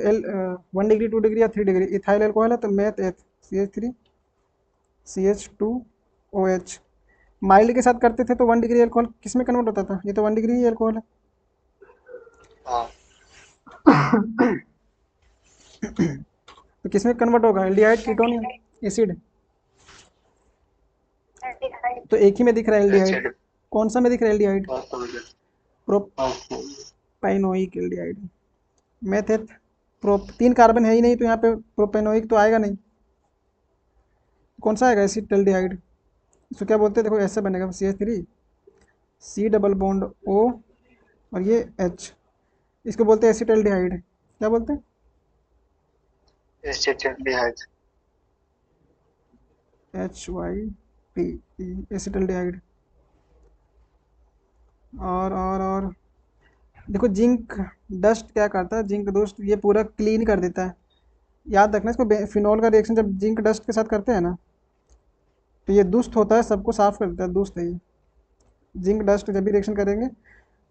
1 डिग्री 2 डिग्री या 3 डिग्री। इथाइल एल्कोहल है तो मेथ एथ CH3 CH2OH। माइल्ड के साथ करते थे तो 1 डिग्री एल्कोहल किस में कन्वर्ट होता था, ये तो 1 डिग्री ही एल्कोहल है। हाँ तो किस में कन्वर्ट होगा, एल्डिहाइड कीटोन या एसिड। एल्डिहाइड। तो एक ही में दिख रहा है एल्डिहाइड, एसिड कौन सा में दिख रहा है एल्डिहाइड, हाँ प्रोपाइनोइक एल्डिहाइड। मेथेट तीन कार्बन है ही नहीं तो यहाँ पे प्रोपेनोइक तो आएगा नहीं, कौन सा आएगा, एसिटाल्डिहाइड। इसको क्या बोलते हैं, देखो ऐसे बनेगा CH3 C double bond O और ये H, इसको बोलते हैं एसिटाल्डिहाइड। क्या बोलते हैं, एसिटाल्डिहाइड HYPE एसिटाल्डिहाइड। और देखो जिंक डस्ट क्या करता है, जिंक दोस्त ये पूरा क्लीन कर देता है। याद रखना इसको, फिनॉल का रिएक्शन जब जिंक डस्ट के साथ करते हैं ना तो ये दुष्ट होता है, सबको साफ कर देता है, दुष्ट है ये। जिंक डस्ट जब भी रिएक्शन करेंगे तो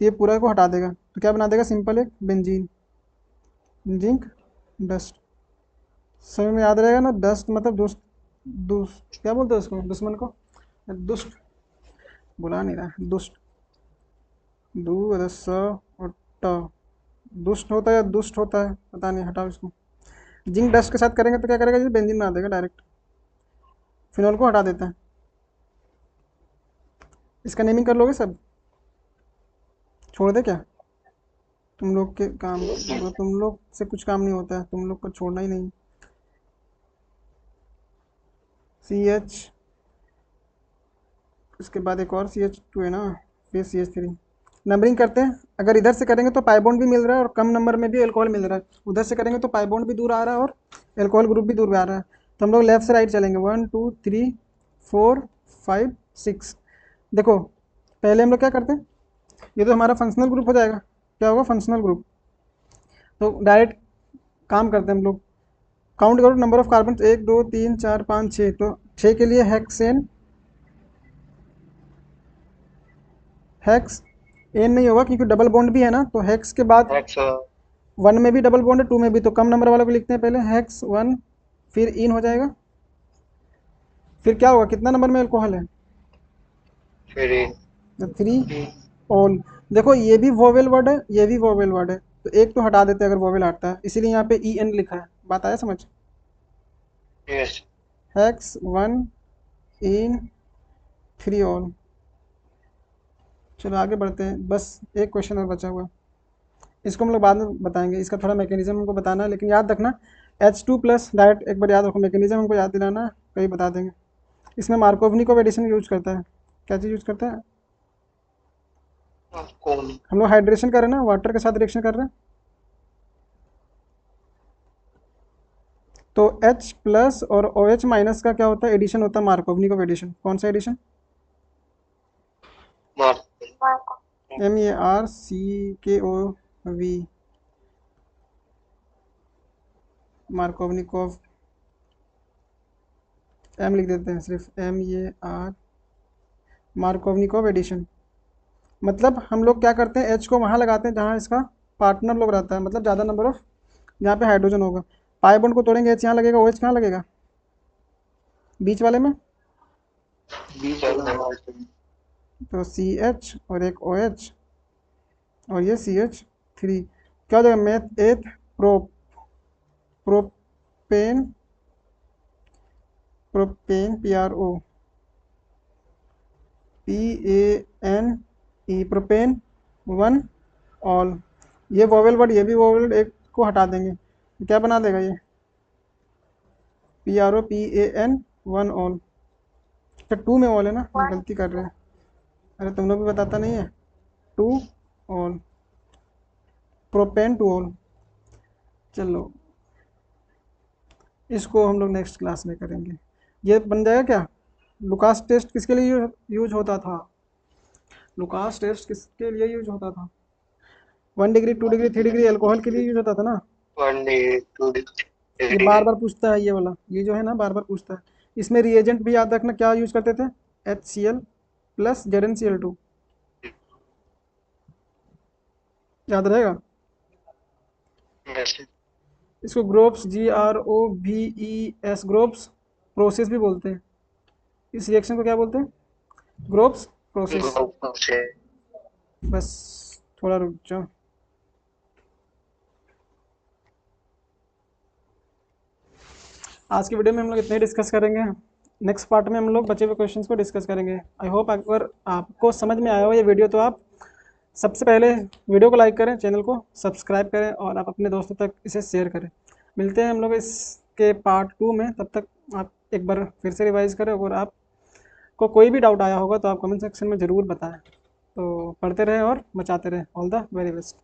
ये पूरा को हटा देगा, तो क्या बना देगा, सिंपल एक बेंजीन, जिंक डस्ट। समझ में याद रहेगा ना, डस्ट मतलब दुष्ट, दुष्ट क्या बोलते हैं उसको, दुश्मन को, दुष्ट बुला नहीं रहा, दुष्ट, दू रस और ट, दुष्ट होता है या दुष्ट होता है पता नहीं, हटाओ इसको। जिंक डस्ट के साथ करेंगे तो क्या करेगा, ये बेंजीन बना देगा डायरेक्ट, फिनॉल को हटा देता है। इसका नेमिंग कर लोगे सब, छोड़ दे क्या, तुम लोग के काम, तुम लोग से कुछ काम नहीं होता है, तुम लोग को छोड़ना ही नहीं। CH, इसके बाद एक और CH2 है ना, फिर CH3। नंबरिंग करते हैं, अगर इधर से करेंगे तो पाई बॉन्ड भी मिल रहा है और कम नंबर में भी अल्कोहल मिल रहा है, उधर से करेंगे तो पाई बॉन्ड भी दूर आ रहा है और अल्कोहल ग्रुप भी दूर आ रहा है। तो हम लोग लेफ्ट से राइट चलेंगे, 1 2 3 4 5 6। देखो पहले हम लोग क्या करते हैं, ये तो हमारा फंक्शनल ग्रुप हो जाएगा, क्या होगा, फंक्शनल ग्रुप। तो डायरेक्ट काम करते हैं हम लोग, काउंट करो नंबर ऑफ कार्बन, 1 2 3 4 5 6, तो 6 के लिए हेक्सेन, हेक्स एन नहीं होगा क्योंकि डबल बॉन्ड भी है ना, तो हेक्स के बाद हेक्स 1 में भी डबल बॉन्ड है, 2 में भी, तो कम नंबर वाले को लिखते हैं पहले, हेक्स 1, फिर इन हो जाएगा। फिर क्या होगा, कितना नंबर में अल्कोहल है, फ्री 3 ऑल। देखो ये भी वोवेल वर्ड है, ये भी वोवेल वर्ड है, तो एक तो हटा देते हैं अगर वोवेल हटता है, इसीलिए यहाँ पे EN लिखा है। बात आया समझ, यस हेक्स 1 इन 3 ऑल। चलो आगे बढ़ते हैं, बस एक क्वेश्चन और बचा हुआ है, इसको हम लोग बाद में बताएंगे, इसका थोड़ा मैकेनिज्म हमको बताना है, लेकिन याद रखना H2+ डायरेक्ट एक बार याद रखो, मैकेनिज्म हमको याद दिलाना, कहीं बता देंगे। इसमें मार्कोवनिकोव एडिशन यूज करता है, क्या चीज़ यूज करता है, कौन हम लोग हाइड्रेशन कर रहे हैं ना, वाटर के साथ रिएक्शन कर रहे हैं, तो H+ और OH- का क्या होता है, एडिशन होता है मार्कोवनिकोव एडिशन। कौन सा एडिशन, मार मार्को। MARCKOV, मार्कोवनिकोव, M लिख देते हैं सिर्फ, MAR, मार्कोवनिकोव एडिशन। मतलब हम लोग क्या करते हैं, H को वहाँ लगाते हैं जहाँ इसका पार्टनर लोग रहता है, मतलब ज़्यादा नंबर ऑफ जहाँ पे हाइड्रोजन होगा। पाई बॉन्ड को तोड़ेंगे, H यहाँ लगेगा, OH कहाँ लगेगा, बीच वाले में, बीच तो CH और एक OH और ये CH3, क्या हो जाएगा, meth eth propane, propane PRO PANE, propane 1 ol. ये वोवेल वर्ड, ये भी वोवेल वर्ड, एक को हटा देंगे तो क्या बना देगा ये, PRO PAN 1 ऑल। अच्छा 2 में ऑल है ना, हम वन गलती कर रहे हैं, अरे तुम लोग भी बताता नहीं है, 2 ऑल, प्रोपेन 2 ऑल। चलो इसको हम लोग नेक्स्ट क्लास में करेंगे। ये बन जाएगा क्या, लुकास टेस्ट किसके लिए यूज होता था, लुकास टेस्ट किसके लिए यूज होता था, 1 डिग्री 2 डिग्री 3 डिग्री अल्कोहल के लिए यूज होता था ना। 1 2 ये बार बार पूछता है, ये वाला ये जो है ना बार बार पूछता है। इसमें रिएजेंट भी याद रखना क्या यूज करते थे, HCl+ ZnCl2, याद रहेगा। यस। इसको ग्रोव्स GROVES ग्रोव्स प्रोसेस भी बोलते हैं। इस रिएक्शन को क्या बोलते हैं? Groves process. से बस थोड़ा रुक जाओ। आज की वीडियो में हम लोग इतना ही डिस्कस करेंगे। नेक्स्ट पार्ट में हम लोग बचे हुए क्वेश्चंस को डिस्कस करेंगे। आई होप अगर आपको समझ में आया हो ये वीडियो तो आप सबसे पहले वीडियो को लाइक करें, चैनल को सब्सक्राइब करें और आप अपने दोस्तों तक इसे शेयर करें। मिलते हैं हम लोग इसके पार्ट 2 में। तब तक आप एक बार फिर से रिवाइज करें। अगर आपको कोई भी डाउट आया होगा तो आप कमेंट सेक्शन में ज़रूर बताएं। तो पढ़ते रहें और बचाते रहें। All the very best.